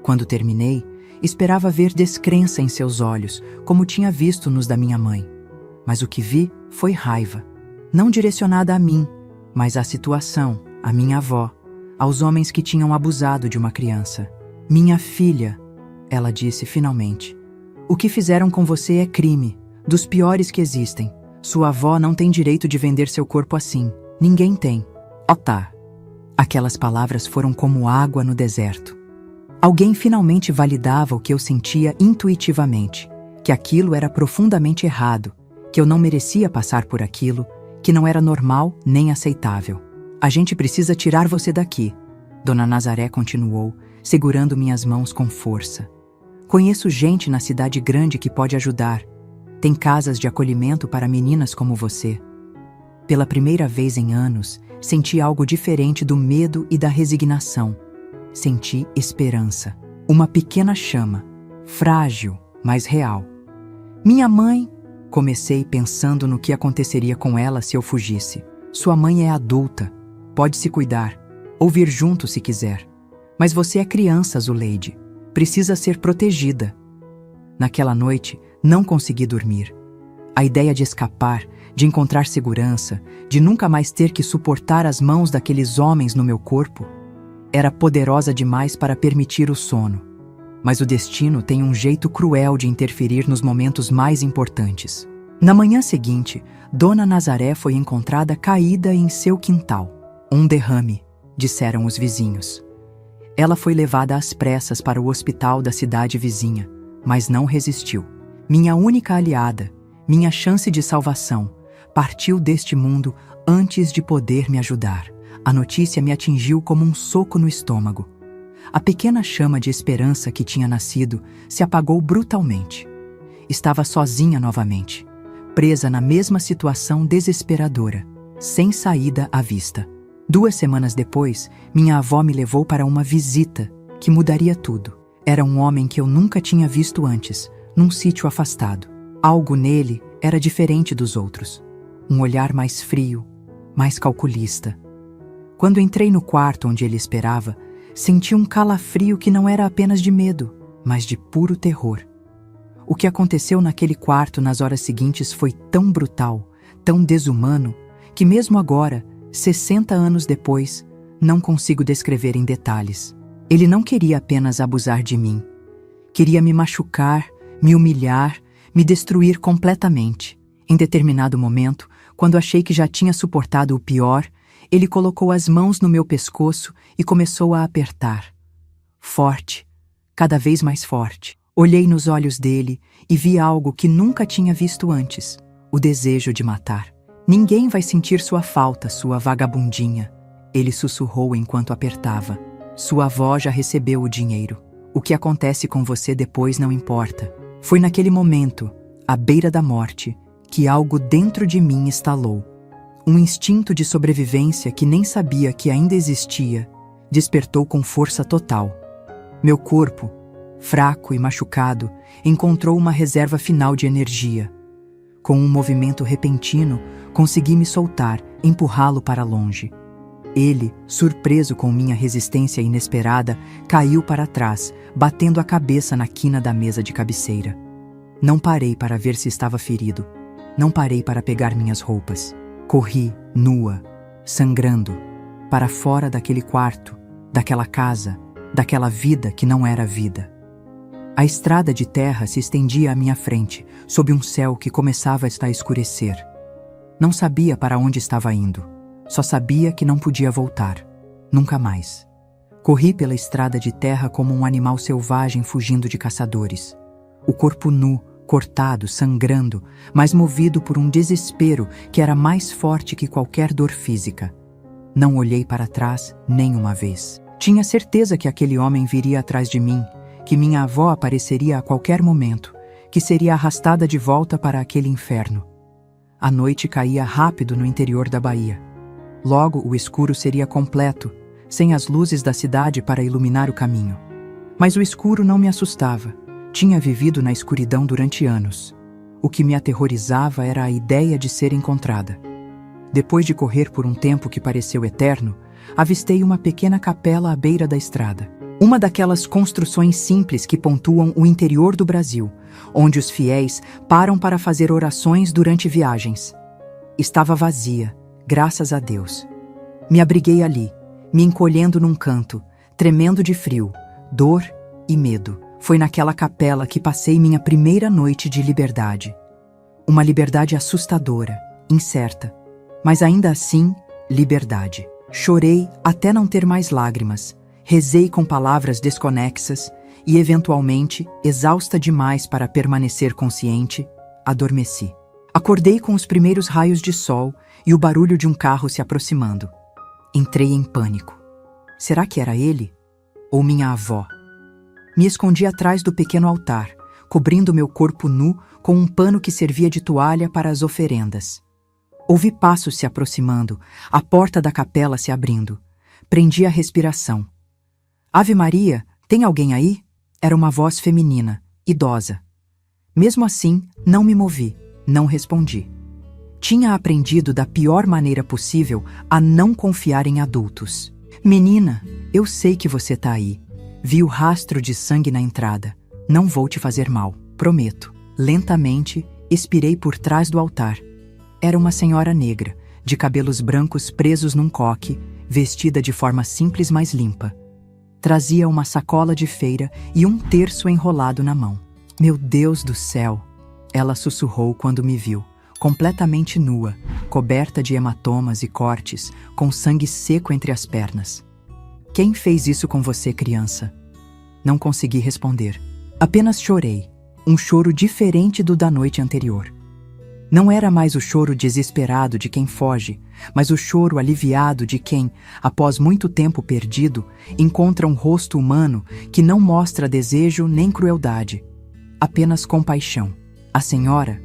S1: Quando terminei, esperava ver descrença em seus olhos, como tinha visto nos da minha mãe. Mas o que vi foi raiva, não direcionada a mim, mas à situação, à minha avó, aos homens que tinham abusado de uma criança. Minha filha, ela disse finalmente, o que fizeram com você é crime, dos piores que existem. Sua avó não tem direito de vender seu corpo assim. Ninguém tem. Tá. Aquelas palavras foram como água no deserto. Alguém finalmente validava o que eu sentia intuitivamente, que aquilo era profundamente errado, que eu não merecia passar por aquilo, que não era normal nem aceitável. A gente precisa tirar você daqui, Dona Nazaré continuou, segurando minhas mãos com força. Conheço gente na cidade grande que pode ajudar. Tem casas de acolhimento para meninas como você. Pela primeira vez em anos, senti algo diferente do medo e da resignação. Senti esperança. Uma pequena chama, frágil, mas real. Minha mãe... Comecei pensando no que aconteceria com ela se eu fugisse. Sua mãe é adulta. Pode se cuidar, ou vir junto se quiser. Mas você é criança, Zuleide. Precisa ser protegida. Naquela noite, não consegui dormir. A ideia de escapar, de encontrar segurança, de nunca mais ter que suportar as mãos daqueles homens no meu corpo, era poderosa demais para permitir o sono. Mas o destino tem um jeito cruel de interferir nos momentos mais importantes. Na manhã seguinte, Dona Nazaré foi encontrada caída em seu quintal. Um derrame, disseram os vizinhos. Ela foi levada às pressas para o hospital da cidade vizinha, mas não resistiu. Minha única aliada, minha chance de salvação, partiu deste mundo antes de poder me ajudar. A notícia me atingiu como um soco no estômago. A pequena chama de esperança que tinha nascido se apagou brutalmente. Estava sozinha novamente, presa na mesma situação desesperadora, sem saída à vista. 2 semanas depois, minha avó me levou para uma visita que mudaria tudo. Era um homem que eu nunca tinha visto antes, num sítio afastado. Algo nele era diferente dos outros. Um olhar mais frio, mais calculista. Quando entrei no quarto onde ele esperava, senti um calafrio que não era apenas de medo, mas de puro terror. O que aconteceu naquele quarto nas horas seguintes foi tão brutal, tão desumano, que mesmo agora, 60 anos depois, não consigo descrever em detalhes. Ele não queria apenas abusar de mim. Queria me machucar, me humilhar, me destruir completamente. Em determinado momento, quando achei que já tinha suportado o pior, ele colocou as mãos no meu pescoço e começou a apertar. Forte, cada vez mais forte. Olhei nos olhos dele e vi algo que nunca tinha visto antes: o desejo de matar. Ninguém vai sentir sua falta, sua vagabundinha, ele sussurrou enquanto apertava. Sua avó já recebeu o dinheiro. O que acontece com você depois não importa. Foi naquele momento, à beira da morte, que algo dentro de mim estalou. Um instinto de sobrevivência que nem sabia que ainda existia, despertou com força total. Meu corpo, fraco e machucado, encontrou uma reserva final de energia. Com um movimento repentino, consegui me soltar, empurrá-lo para longe. Ele, surpreso com minha resistência inesperada, caiu para trás, batendo a cabeça na quina da mesa de cabeceira. Não parei para ver se estava ferido. Não parei para pegar minhas roupas. Corri, nua, sangrando, para fora daquele quarto, daquela casa, daquela vida que não era vida. A estrada de terra se estendia à minha frente, sob um céu que começava a escurecer. Não sabia para onde estava indo. Só sabia que não podia voltar. Nunca mais. Corri pela estrada de terra como um animal selvagem fugindo de caçadores. O corpo nu, cortado, sangrando, mas movido por um desespero que era mais forte que qualquer dor física. Não olhei para trás nem uma vez. Tinha certeza que aquele homem viria atrás de mim, que minha avó apareceria a qualquer momento, que seria arrastada de volta para aquele inferno. A noite caía rápido no interior da Bahia. Logo o escuro seria completo, sem as luzes da cidade para iluminar o caminho. Mas o escuro não me assustava. Tinha vivido na escuridão durante anos. O que me aterrorizava era a ideia de ser encontrada. Depois de correr por um tempo que pareceu eterno, avistei uma pequena capela à beira da estrada. Uma daquelas construções simples que pontuam o interior do Brasil, onde os fiéis param para fazer orações durante viagens. Estava vazia, graças a Deus. Me abriguei ali, me encolhendo num canto, tremendo de frio, dor e medo. Foi naquela capela que passei minha primeira noite de liberdade. Uma liberdade assustadora, incerta, mas ainda assim, liberdade. Chorei até não ter mais lágrimas. Rezei com palavras desconexas e, eventualmente, exausta demais para permanecer consciente, adormeci. Acordei com os primeiros raios de sol e o barulho de um carro se aproximando. Entrei em pânico. Será que era ele? Ou minha avó? Me escondi atrás do pequeno altar, cobrindo meu corpo nu com um pano que servia de toalha para as oferendas. Ouvi passos se aproximando, a porta da capela se abrindo. Prendi a respiração. Ave Maria, tem alguém aí? Era uma voz feminina, idosa. Mesmo assim, não me movi, não respondi. Tinha aprendido da pior maneira possível a não confiar em adultos. Menina, eu sei que você tá aí. Vi o rastro de sangue na entrada. Não vou te fazer mal, prometo. Lentamente, Expirei por trás do altar. Era uma senhora negra, de cabelos brancos presos num coque, vestida de forma simples, mas limpa. Trazia uma sacola de feira e um terço enrolado na mão. Meu Deus do céu! Ela sussurrou quando me viu, completamente nua, coberta de hematomas e cortes, com sangue seco entre as pernas. Quem fez isso com você, criança? Não consegui responder. Apenas chorei, um choro diferente do da noite anterior. Não era mais o choro desesperado de quem foge, mas o choro aliviado de quem, após muito tempo perdido, encontra um rosto humano que não mostra desejo nem crueldade, apenas compaixão. A senhora,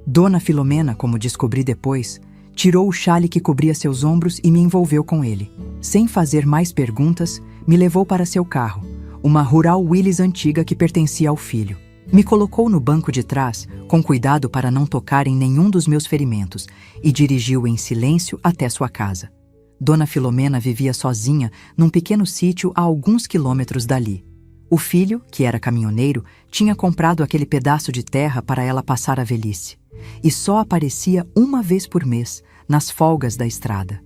S1: Dona Filomena, como descobri depois, tirou o xale que cobria seus ombros e me envolveu com ele. Sem fazer mais perguntas, me levou para seu carro, uma Rural Willys antiga que pertencia ao filho. Me colocou no banco de trás, com cuidado para não tocar em nenhum dos meus ferimentos, e dirigiu em silêncio até sua casa. Dona Filomena vivia sozinha num pequeno sítio a alguns quilômetros dali. O filho, que era caminhoneiro, tinha comprado aquele pedaço de terra para ela passar a velhice, e só aparecia uma vez por mês, nas folgas da estrada.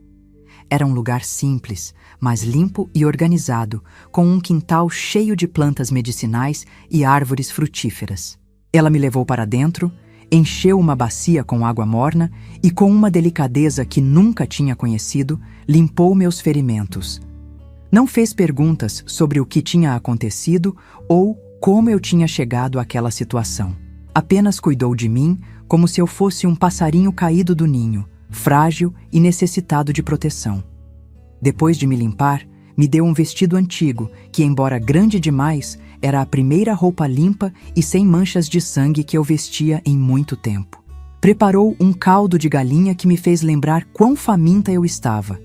S1: Era um lugar simples, mas limpo e organizado, com um quintal cheio de plantas medicinais e árvores frutíferas. Ela me levou para dentro, encheu uma bacia com água morna e, com uma delicadeza que nunca tinha conhecido, limpou meus ferimentos. Não fez perguntas sobre o que tinha acontecido ou como eu tinha chegado àquela situação. Apenas cuidou de mim como se eu fosse um passarinho caído do ninho, frágil e necessitado de proteção. Depois de me limpar, me deu um vestido antigo que, embora grande demais, era a primeira roupa limpa e sem manchas de sangue que eu vestia em muito tempo. Preparou um caldo de galinha que me fez lembrar quão faminta eu estava.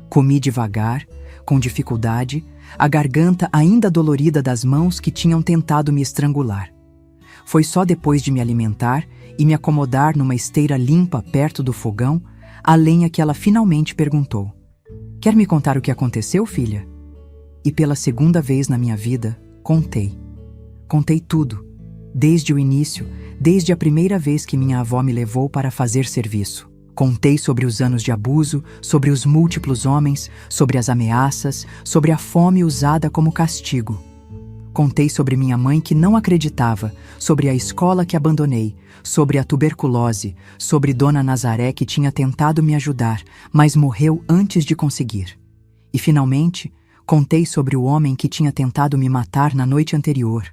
S1: Comi devagar, com dificuldade, a garganta ainda dolorida das mãos que tinham tentado me estrangular. Foi só depois de me alimentar e me acomodar numa esteira limpa perto do fogão, a lenha, que ela finalmente perguntou: "Quer me contar o que aconteceu, filha?" E pela segunda vez na minha vida, contei. Contei tudo, desde o início, desde a primeira vez que minha avó me levou para fazer serviço. Contei sobre os anos de abuso, sobre os múltiplos homens, sobre as ameaças, sobre a fome usada como castigo. Contei sobre minha mãe que não acreditava, sobre a escola que abandonei, sobre a tuberculose, sobre Dona Nazaré que tinha tentado me ajudar, mas morreu antes de conseguir. E, finalmente, contei sobre o homem que tinha tentado me matar na noite anterior,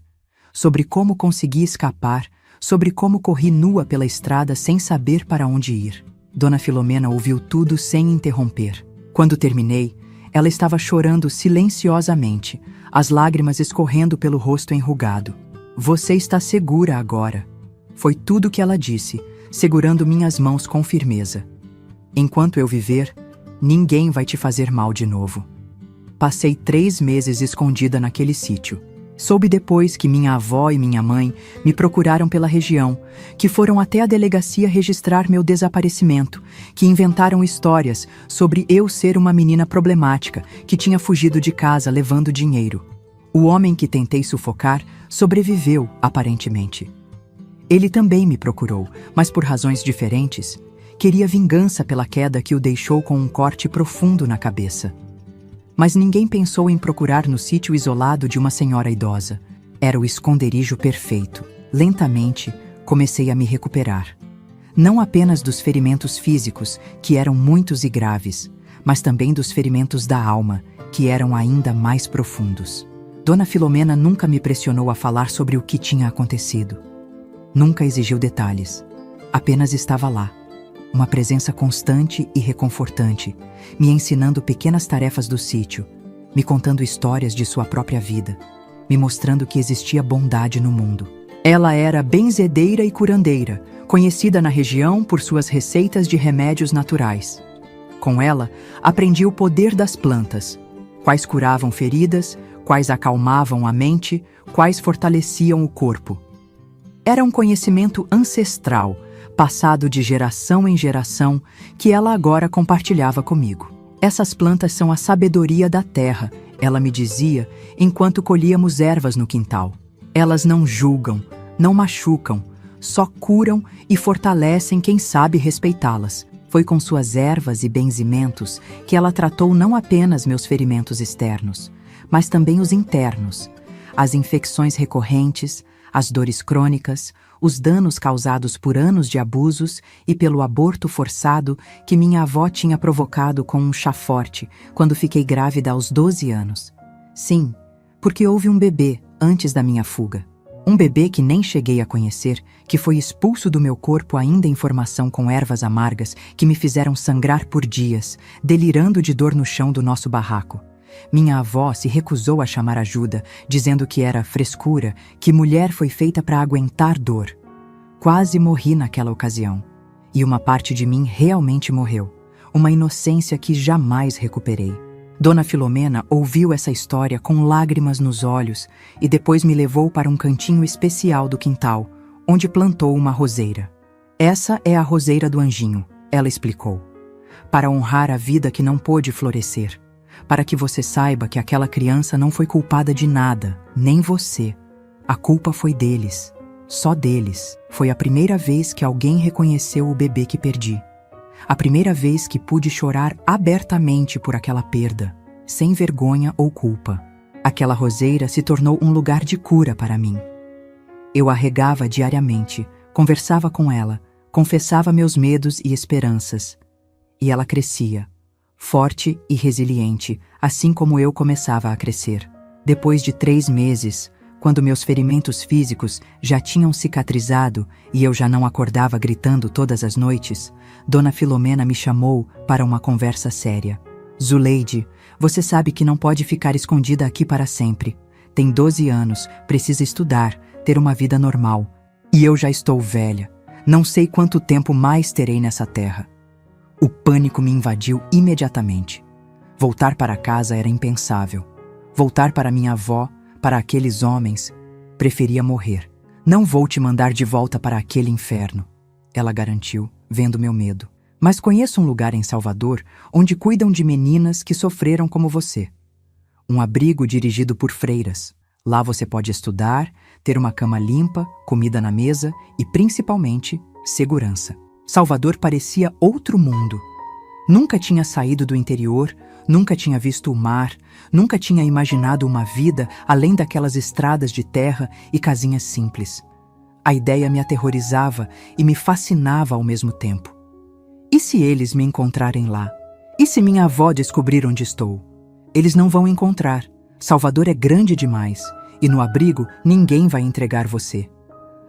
S1: sobre como consegui escapar, sobre como corri nua pela estrada sem saber para onde ir. Dona Filomena ouviu tudo sem interromper. Quando terminei, ela estava chorando silenciosamente, as lágrimas escorrendo pelo rosto enrugado. "Você está segura agora." Foi tudo que ela disse, segurando minhas mãos com firmeza. "Enquanto eu viver, ninguém vai te fazer mal de novo." Passei 3 meses escondida naquele sítio. Soube depois que minha avó e minha mãe me procuraram pela região, que foram até a delegacia registrar meu desaparecimento, que inventaram histórias sobre eu ser uma menina problemática que tinha fugido de casa levando dinheiro. O homem que tentei sufocar sobreviveu, aparentemente. Ele também me procurou, mas por razões diferentes. Queria vingança pela queda que o deixou com um corte profundo na cabeça. Mas ninguém pensou em procurar no sítio isolado de uma senhora idosa. Era o esconderijo perfeito. Lentamente, comecei a me recuperar. Não apenas dos ferimentos físicos, que eram muitos e graves, mas também dos ferimentos da alma, que eram ainda mais profundos. Dona Filomena nunca me pressionou a falar sobre o que tinha acontecido. Nunca exigiu detalhes. Apenas estava lá. Uma presença constante e reconfortante, me ensinando pequenas tarefas do sítio, me contando histórias de sua própria vida, me mostrando que existia bondade no mundo. Ela era benzedeira e curandeira, conhecida na região por suas receitas de remédios naturais. Com ela, aprendi o poder das plantas, quais curavam feridas, quais acalmavam a mente, quais fortaleciam o corpo. Era um conhecimento ancestral, passado de geração em geração, que ela agora compartilhava comigo. "Essas plantas são a sabedoria da terra", ela me dizia enquanto colhíamos ervas no quintal. "Elas não julgam, não machucam, só curam e fortalecem quem sabe respeitá-las. Foi com suas ervas e benzimentos que ela tratou não apenas meus ferimentos externos, mas também os internos, as infecções recorrentes, as dores crônicas, os danos causados por anos de abusos e pelo aborto forçado que minha avó tinha provocado com um chá forte quando fiquei grávida aos 12 anos. Sim, porque houve um bebê antes da minha fuga. Um bebê que nem cheguei a conhecer, que foi expulso do meu corpo ainda em formação com ervas amargas que me fizeram sangrar por dias, delirando de dor no chão do nosso barraco. Minha avó se recusou a chamar ajuda, dizendo que era frescura, que mulher foi feita para aguentar dor. Quase morri naquela ocasião. E uma parte de mim realmente morreu. Uma inocência que jamais recuperei. Dona Filomena ouviu essa história com lágrimas nos olhos e depois me levou para um cantinho especial do quintal, onde plantou uma roseira. Essa é a roseira do anjinho, ela explicou. Para honrar a vida que não pôde florescer. Para que você saiba que aquela criança não foi culpada de nada, nem você. A culpa foi deles, só deles. Foi a primeira vez que alguém reconheceu o bebê que perdi. A primeira vez que pude chorar abertamente por aquela perda, sem vergonha ou culpa. Aquela roseira se tornou um lugar de cura para mim. Eu a regava diariamente, conversava com ela, confessava meus medos e esperanças. E ela crescia. Forte e resiliente, assim como eu começava a crescer. Depois de 3 meses, quando meus ferimentos físicos já tinham cicatrizado e eu já não acordava gritando todas as noites, Dona Filomena me chamou para uma conversa séria. Zuleide, você sabe que não pode ficar escondida aqui para sempre. Tem 12 anos, precisa estudar, ter uma vida normal. E eu já estou velha. Não sei quanto tempo mais terei nessa terra. O pânico me invadiu imediatamente. Voltar para casa era impensável. Voltar para minha avó, para aqueles homens, preferia morrer. Não vou te mandar de volta para aquele inferno, ela garantiu, vendo meu medo. Mas conheço um lugar em Salvador onde cuidam de meninas que sofreram como você. Um abrigo dirigido por freiras. Lá você pode estudar, ter uma cama limpa, comida na mesa e, principalmente, segurança. Salvador parecia outro mundo. Nunca tinha saído do interior, nunca tinha visto o mar, nunca tinha imaginado uma vida além daquelas estradas de terra e casinhas simples. A ideia me aterrorizava e me fascinava ao mesmo tempo. E se eles me encontrarem lá? E se minha avó descobrir onde estou? Eles não vão encontrar. Salvador é grande demais e no abrigo ninguém vai entregar você.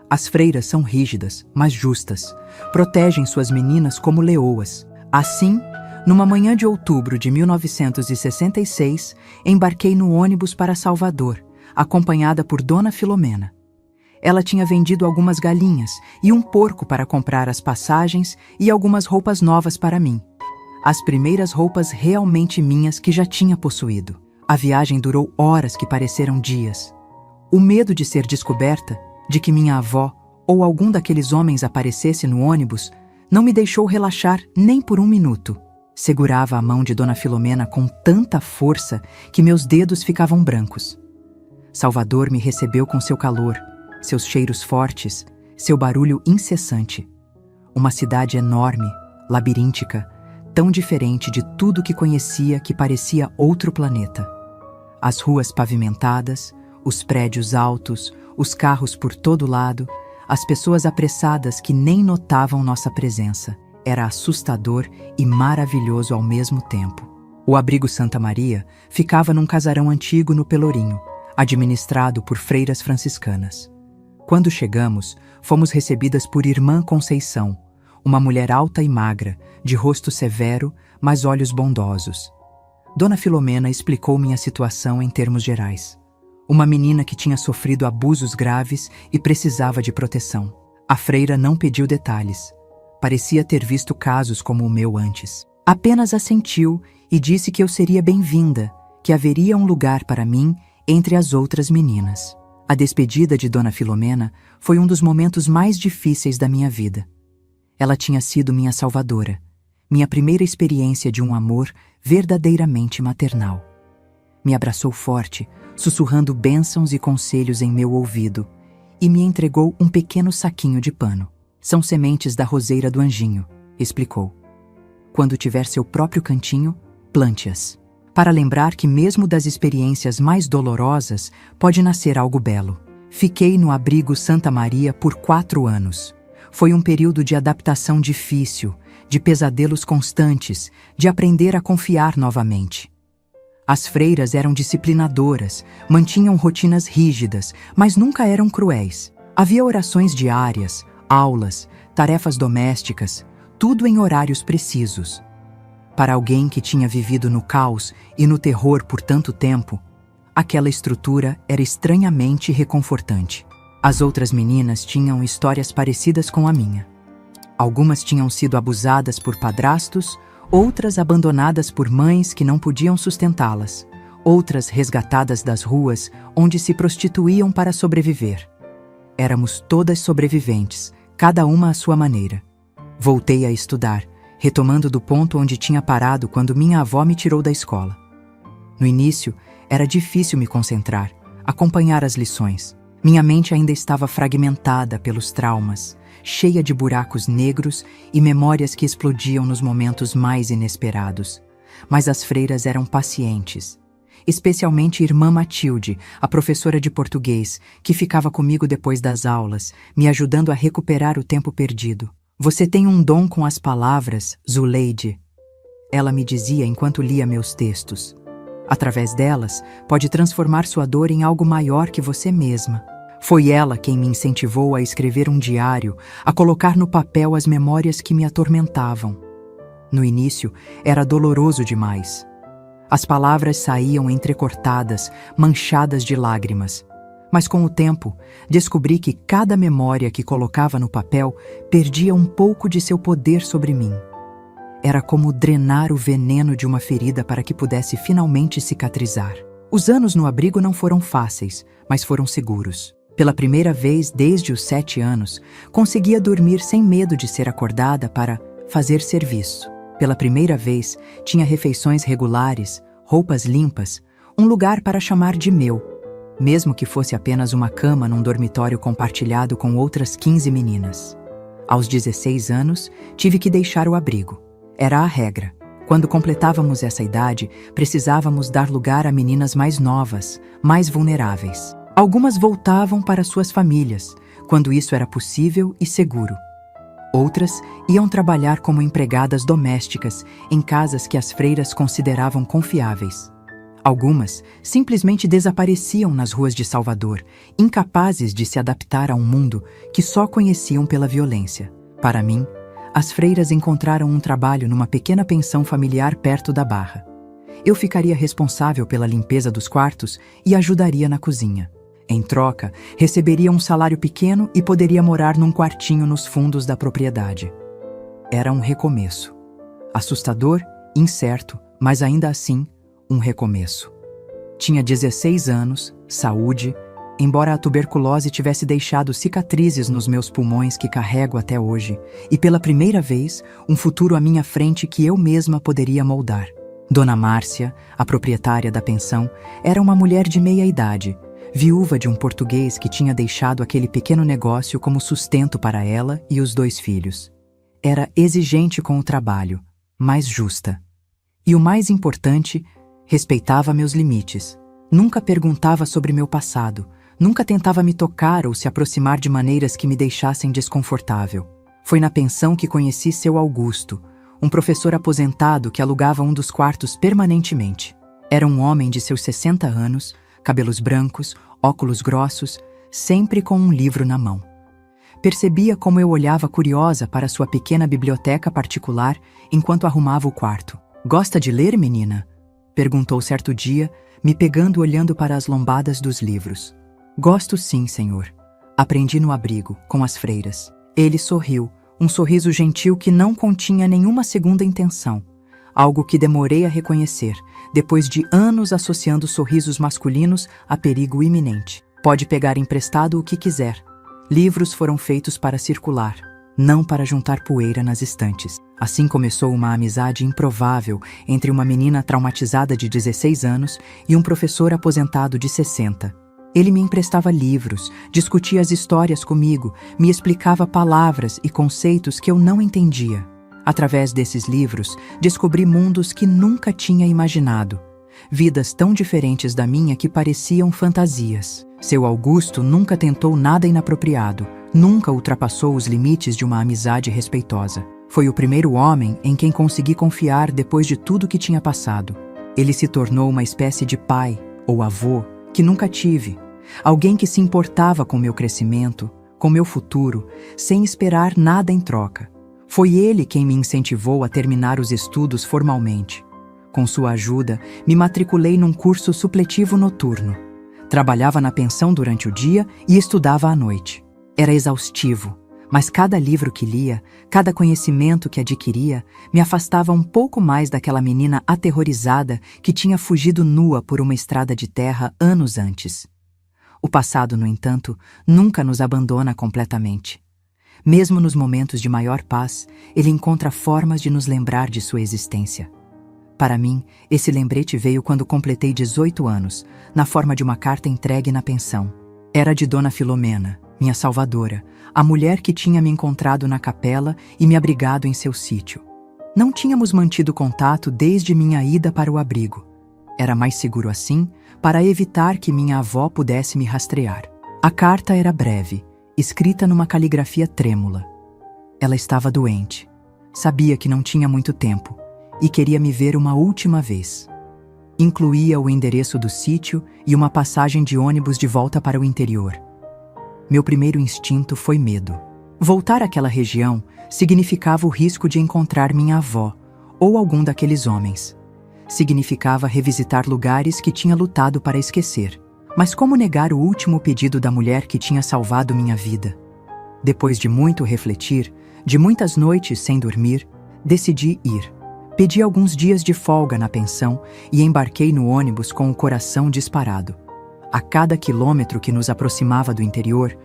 S1: As freiras são rígidas, mas justas. Protegem suas meninas como leoas. Assim, numa manhã de outubro de 1966, embarquei no ônibus para Salvador, acompanhada por Dona Filomena. Ela tinha vendido algumas galinhas e um porco para comprar as passagens e algumas roupas novas para mim. As primeiras roupas realmente minhas que já tinha possuído. A viagem durou horas que pareceram dias. O medo de ser descoberta, de que minha avó ou algum daqueles homens aparecesse no ônibus, não me deixou relaxar nem por 1 minuto. Segurava a mão de Dona Filomena com tanta força que meus dedos ficavam brancos. Salvador me recebeu com seu calor, seus cheiros fortes, seu barulho incessante. Uma cidade enorme, labiríntica, tão diferente de tudo que conhecia que parecia outro planeta. As ruas pavimentadas, os prédios altos, os carros por todo lado, as pessoas apressadas que nem notavam nossa presença. Era assustador e maravilhoso ao mesmo tempo. O abrigo Santa Maria ficava num casarão antigo no Pelourinho, administrado por freiras franciscanas. Quando chegamos, fomos recebidas por Irmã Conceição, uma mulher alta e magra, de rosto severo, mas olhos bondosos. Dona Filomena explicou minha situação em termos gerais. Uma menina que tinha sofrido abusos graves e precisava de proteção. A freira não pediu detalhes. Parecia ter visto casos como o meu antes. Apenas assentiu e disse que eu seria bem-vinda, que haveria um lugar para mim entre as outras meninas. A despedida de Dona Filomena foi um dos momentos mais difíceis da minha vida. Ela tinha sido minha salvadora, minha primeira experiência de um amor verdadeiramente maternal. Me abraçou forte, sussurrando bênçãos e conselhos em meu ouvido, e me entregou um pequeno saquinho de pano. São sementes da roseira do anjinho, explicou. Quando tiver seu próprio cantinho, plante-as. Para lembrar que mesmo das experiências mais dolorosas pode nascer algo belo. Fiquei no abrigo Santa Maria por 4 anos. Foi um período de adaptação difícil, de pesadelos constantes, de aprender a confiar novamente. As freiras eram disciplinadoras, mantinham rotinas rígidas, mas nunca eram cruéis. Havia orações diárias, aulas, tarefas domésticas, tudo em horários precisos. Para alguém que tinha vivido no caos e no terror por tanto tempo, aquela estrutura era estranhamente reconfortante. As outras meninas tinham histórias parecidas com a minha. Algumas tinham sido abusadas por padrastos, outras abandonadas por mães que não podiam sustentá-las, outras resgatadas das ruas onde se prostituíam para sobreviver. Éramos todas sobreviventes, cada uma à sua maneira. Voltei a estudar, retomando do ponto onde tinha parado quando minha avó me tirou da escola. No início, era difícil me concentrar, acompanhar as lições. Minha mente ainda estava fragmentada pelos traumas, cheia de buracos negros e memórias que explodiam nos momentos mais inesperados. Mas as freiras eram pacientes. Especialmente irmã Matilde, a professora de português, que ficava comigo depois das aulas, me ajudando a recuperar o tempo perdido. Você tem um dom com as palavras, Zuleide. Ela me dizia enquanto lia meus textos. Através delas, pode transformar sua dor em algo maior que você mesma. Foi ela quem me incentivou a escrever um diário, a colocar no papel as memórias que me atormentavam. No início, era doloroso demais. As palavras saíam entrecortadas, manchadas de lágrimas. Mas com o tempo, descobri que cada memória que colocava no papel perdia um pouco de seu poder sobre mim. Era como drenar o veneno de uma ferida para que pudesse finalmente cicatrizar. Os anos no abrigo não foram fáceis, mas foram seguros. Pela primeira vez desde os 7 anos, conseguia dormir sem medo de ser acordada para fazer serviço. Pela primeira vez, tinha refeições regulares, roupas limpas, um lugar para chamar de meu, mesmo que fosse apenas uma cama num dormitório compartilhado com outras 15 meninas. Aos 16 anos, tive que deixar o abrigo. Era a regra. Quando completávamos essa idade, precisávamos dar lugar a meninas mais novas, mais vulneráveis. Algumas voltavam para suas famílias, quando isso era possível e seguro. Outras iam trabalhar como empregadas domésticas em casas que as freiras consideravam confiáveis. Algumas simplesmente desapareciam nas ruas de Salvador, incapazes de se adaptar a um mundo que só conheciam pela violência. Para mim, as freiras encontraram um trabalho numa pequena pensão familiar perto da Barra. Eu ficaria responsável pela limpeza dos quartos e ajudaria na cozinha. Em troca, receberia um salário pequeno e poderia morar num quartinho nos fundos da propriedade. Era um recomeço. Assustador, incerto, mas ainda assim, um recomeço. Tinha 16 anos, saúde, embora a tuberculose tivesse deixado cicatrizes nos meus pulmões que carrego até hoje, e pela primeira vez, um futuro à minha frente que eu mesma poderia moldar. Dona Márcia, a proprietária da pensão, era uma mulher de meia idade, viúva de um português que tinha deixado aquele pequeno negócio como sustento para ela e os 2 filhos. Era exigente com o trabalho, mas justa. E o mais importante, respeitava meus limites. Nunca perguntava sobre meu passado, nunca tentava me tocar ou se aproximar de maneiras que me deixassem desconfortável. Foi na pensão que conheci seu Augusto, um professor aposentado que alugava um dos quartos permanentemente. Era um homem de seus 60 anos, cabelos brancos, óculos grossos, sempre com um livro na mão. Percebia como eu olhava curiosa para sua pequena biblioteca particular enquanto arrumava o quarto. "Gosta de ler, menina?" perguntou certo dia, me pegando olhando para as lombadas dos livros. "Gosto sim, senhor. Aprendi no abrigo, com as freiras." Ele sorriu, um sorriso gentil que não continha nenhuma segunda intenção. Algo que demorei a reconhecer, depois de anos associando sorrisos masculinos a perigo iminente. "Pode pegar emprestado o que quiser. Livros foram feitos para circular, não para juntar poeira nas estantes." Assim começou uma amizade improvável entre uma menina traumatizada de 16 anos e um professor aposentado de 60. Ele me emprestava livros, discutia as histórias comigo, me explicava palavras e conceitos que eu não entendia. Através desses livros, descobri mundos que nunca tinha imaginado. Vidas tão diferentes da minha que pareciam fantasias. Seu Augusto nunca tentou nada inapropriado, nunca ultrapassou os limites de uma amizade respeitosa. Foi o primeiro homem em quem consegui confiar depois de tudo que tinha passado. Ele se tornou uma espécie de pai ou avô que nunca tive. Alguém que se importava com meu crescimento, com meu futuro, sem esperar nada em troca. Foi ele quem me incentivou a terminar os estudos formalmente. Com sua ajuda, me matriculei num curso supletivo noturno. Trabalhava na pensão durante o dia e estudava à noite. Era exaustivo, mas cada livro que lia, cada conhecimento que adquiria, me afastava um pouco mais daquela menina aterrorizada que tinha fugido nua por uma estrada de terra anos antes. O passado, no entanto, nunca nos abandona completamente. Mesmo nos momentos de maior paz, ele encontra formas de nos lembrar de sua existência. Para mim, esse lembrete veio quando completei 18 anos, na forma de uma carta entregue na pensão. Era de Dona Filomena, minha salvadora, a mulher que tinha me encontrado na capela e me abrigado em seu sítio. Não tínhamos mantido contato desde minha ida para o abrigo. Era mais seguro assim, para evitar que minha avó pudesse me rastrear. A carta era breve, escrita numa caligrafia trêmula. Ela estava doente. Sabia que não tinha muito tempo e queria me ver uma última vez. Incluía o endereço do sítio e uma passagem de ônibus de volta para o interior. Meu primeiro instinto foi medo. Voltar àquela região significava o risco de encontrar minha avó ou algum daqueles homens. Significava revisitar lugares que tinha lutado para esquecer. Mas como negar o último pedido da mulher que tinha salvado minha vida? Depois de muito refletir, de muitas noites sem dormir, decidi ir. Pedi alguns dias de folga na pensão e embarquei no ônibus com o coração disparado. A cada quilômetro que nos aproximava do interior,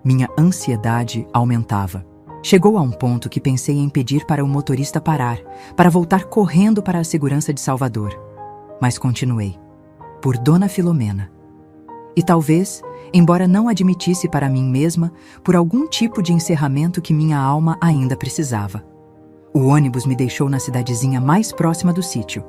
S1: minha ansiedade aumentava. Chegou a um ponto que pensei em pedir para o motorista parar, para voltar correndo para a segurança de Salvador. Mas continuei. Por Dona Filomena. E talvez, embora não admitisse para mim mesma, por algum tipo de encerramento que minha alma ainda precisava. O ônibus me deixou na cidadezinha mais próxima do sítio.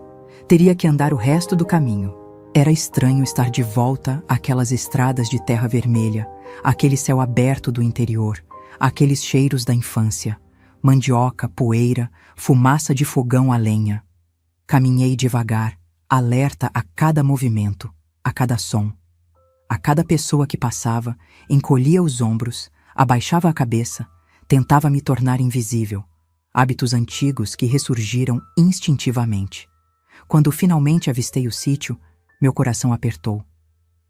S1: Teria que andar o resto do caminho. Era estranho estar de volta àquelas estradas de terra vermelha, aquele céu aberto do interior, aqueles cheiros da infância, mandioca, poeira, fumaça de fogão a lenha. Caminhei devagar, alerta a cada movimento, a cada som. A cada pessoa que passava, encolhia os ombros, abaixava a cabeça, tentava me tornar invisível. Hábitos antigos que ressurgiram instintivamente. Quando finalmente avistei o sítio, meu coração apertou.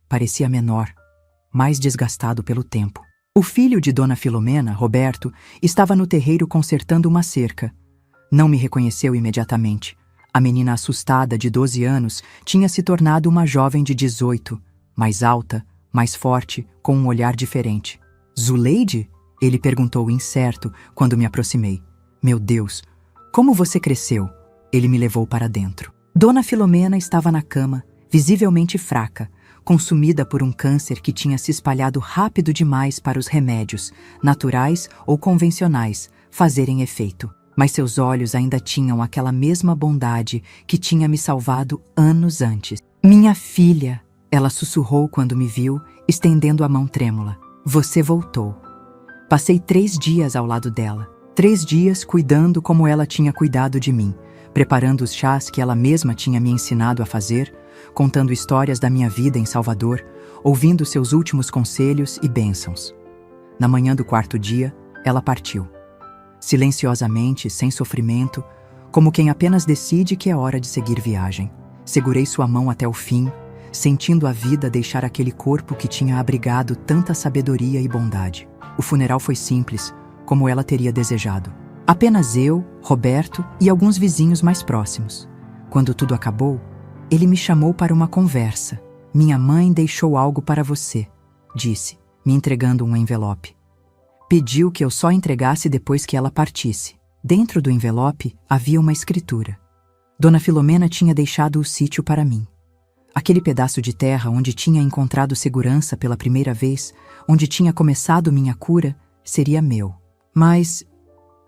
S1: Parecia menor, mais desgastado pelo tempo. O filho de Dona Filomena, Roberto, estava no terreiro consertando uma cerca. Não me reconheceu imediatamente. A menina assustada de 12 anos tinha se tornado uma jovem de 18, mais alta, mais forte, com um olhar diferente. Zuleide? Ele perguntou incerto quando me aproximei. Meu Deus, como você cresceu? Ele me levou para dentro. Dona Filomena estava na cama, visivelmente fraca, consumida por um câncer que tinha se espalhado rápido demais para os remédios, naturais ou convencionais, fazerem efeito. Mas seus olhos ainda tinham aquela mesma bondade que tinha me salvado anos antes. Minha filha, ela sussurrou quando me viu, estendendo a mão trêmula. Você voltou. Passei 3 dias ao lado dela. 3 dias cuidando como ela tinha cuidado de mim, preparando os chás que ela mesma tinha me ensinado a fazer, contando histórias da minha vida em Salvador, ouvindo seus últimos conselhos e bênçãos. Na manhã do 4º dia, ela partiu. Silenciosamente, sem sofrimento, como quem apenas decide que é hora de seguir viagem. Segurei sua mão até o fim, sentindo a vida deixar aquele corpo que tinha abrigado tanta sabedoria e bondade. O funeral foi simples, como ela teria desejado. Apenas eu, Roberto e alguns vizinhos mais próximos. Quando tudo acabou, ele me chamou para uma conversa. Minha mãe deixou algo para você, disse, me entregando um envelope. Pediu que eu só entregasse depois que ela partisse. Dentro do envelope havia uma escritura. Dona Filomena tinha deixado o sítio para mim. Aquele pedaço de terra onde tinha encontrado segurança pela primeira vez, onde tinha começado minha cura, seria meu. Mas,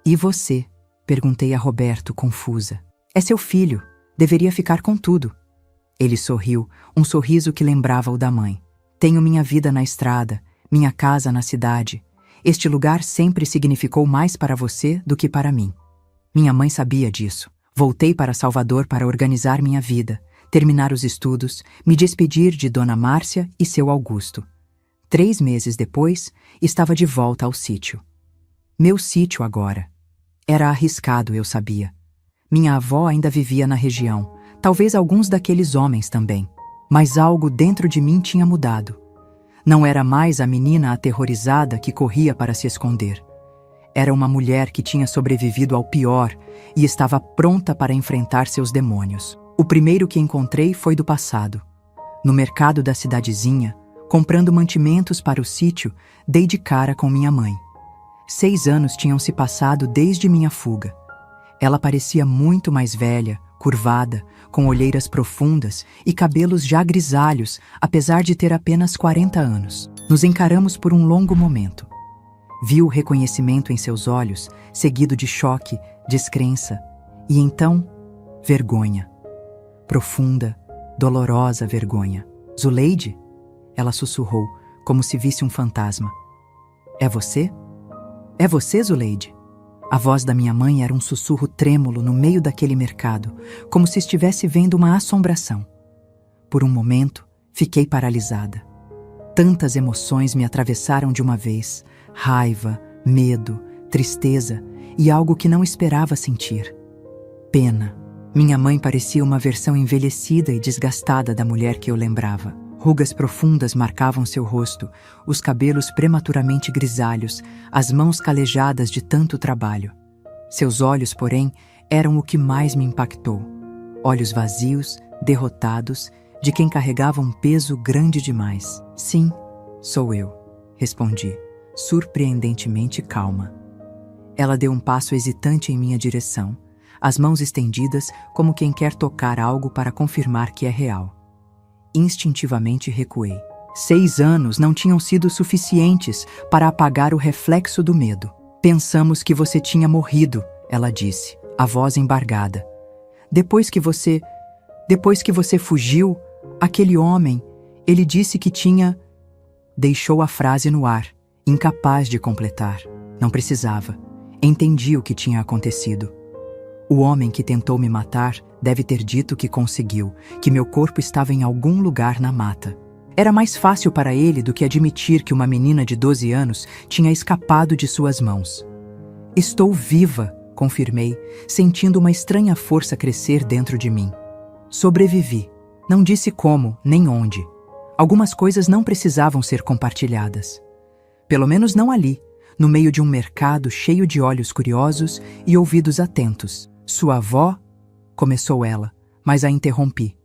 S1: e você? Perguntei a Roberto, confusa. É seu filho, deveria ficar com tudo. Ele sorriu, um sorriso que lembrava o da mãe. Tenho minha vida na estrada, minha casa na cidade. Este lugar sempre significou mais para você do que para mim. Minha mãe sabia disso. Voltei para Salvador para organizar minha vida, terminar os estudos, me despedir de Dona Márcia e seu Augusto. 3 meses depois, estava de volta ao sítio. Meu sítio agora. Era arriscado, eu sabia. Minha avó ainda vivia na região, talvez alguns daqueles homens também. Mas algo dentro de mim tinha mudado. Não era mais a menina aterrorizada que corria para se esconder. Era uma mulher que tinha sobrevivido ao pior e estava pronta para enfrentar seus demônios. O primeiro que encontrei foi do passado. No mercado da cidadezinha, comprando mantimentos para o sítio, dei de cara com minha mãe. 6 anos tinham se passado desde minha fuga. Ela parecia muito mais velha, curvada, com olheiras profundas e cabelos já grisalhos, apesar de ter apenas 40 anos. Nos encaramos por um longo momento. Vi o reconhecimento em seus olhos, seguido de choque, descrença, e então, vergonha. Profunda, dolorosa vergonha. Zuleide? Ela sussurrou, como se visse um fantasma. É você? É você, Zuleide? A voz da minha mãe era um sussurro trêmulo no meio daquele mercado, como se estivesse vendo uma assombração. Por um momento, fiquei paralisada. Tantas emoções me atravessaram de uma vez: raiva, medo, tristeza e algo que não esperava sentir. Pena. Minha mãe parecia uma versão envelhecida e desgastada da mulher que eu lembrava. Rugas profundas marcavam seu rosto, os cabelos prematuramente grisalhos, as mãos calejadas de tanto trabalho. Seus olhos, porém, eram o que mais me impactou. Olhos vazios, derrotados, de quem carregava um peso grande demais. Sim, sou eu, respondi, surpreendentemente calma. Ela deu um passo hesitante em minha direção, as mãos estendidas como quem quer tocar algo para confirmar que é real. Instintivamente recuei. 6 anos não tinham sido suficientes para apagar o reflexo do medo. Pensamos que você tinha morrido, ela disse, a voz embargada. Depois que você fugiu, aquele homem, ele disse que tinha... Deixou a frase no ar, incapaz de completar. Não precisava. Entendi o que tinha acontecido. O homem que tentou me matar deve ter dito que conseguiu, que meu corpo estava em algum lugar na mata. Era mais fácil para ele do que admitir que uma menina de 12 anos tinha escapado de suas mãos. Estou viva, confirmei, sentindo uma estranha força crescer dentro de mim. Sobrevivi. Não disse como, nem onde. Algumas coisas não precisavam ser compartilhadas. Pelo menos não ali, no meio de um mercado cheio de olhos curiosos e ouvidos atentos. Sua avó? Começou ela, mas a interrompi.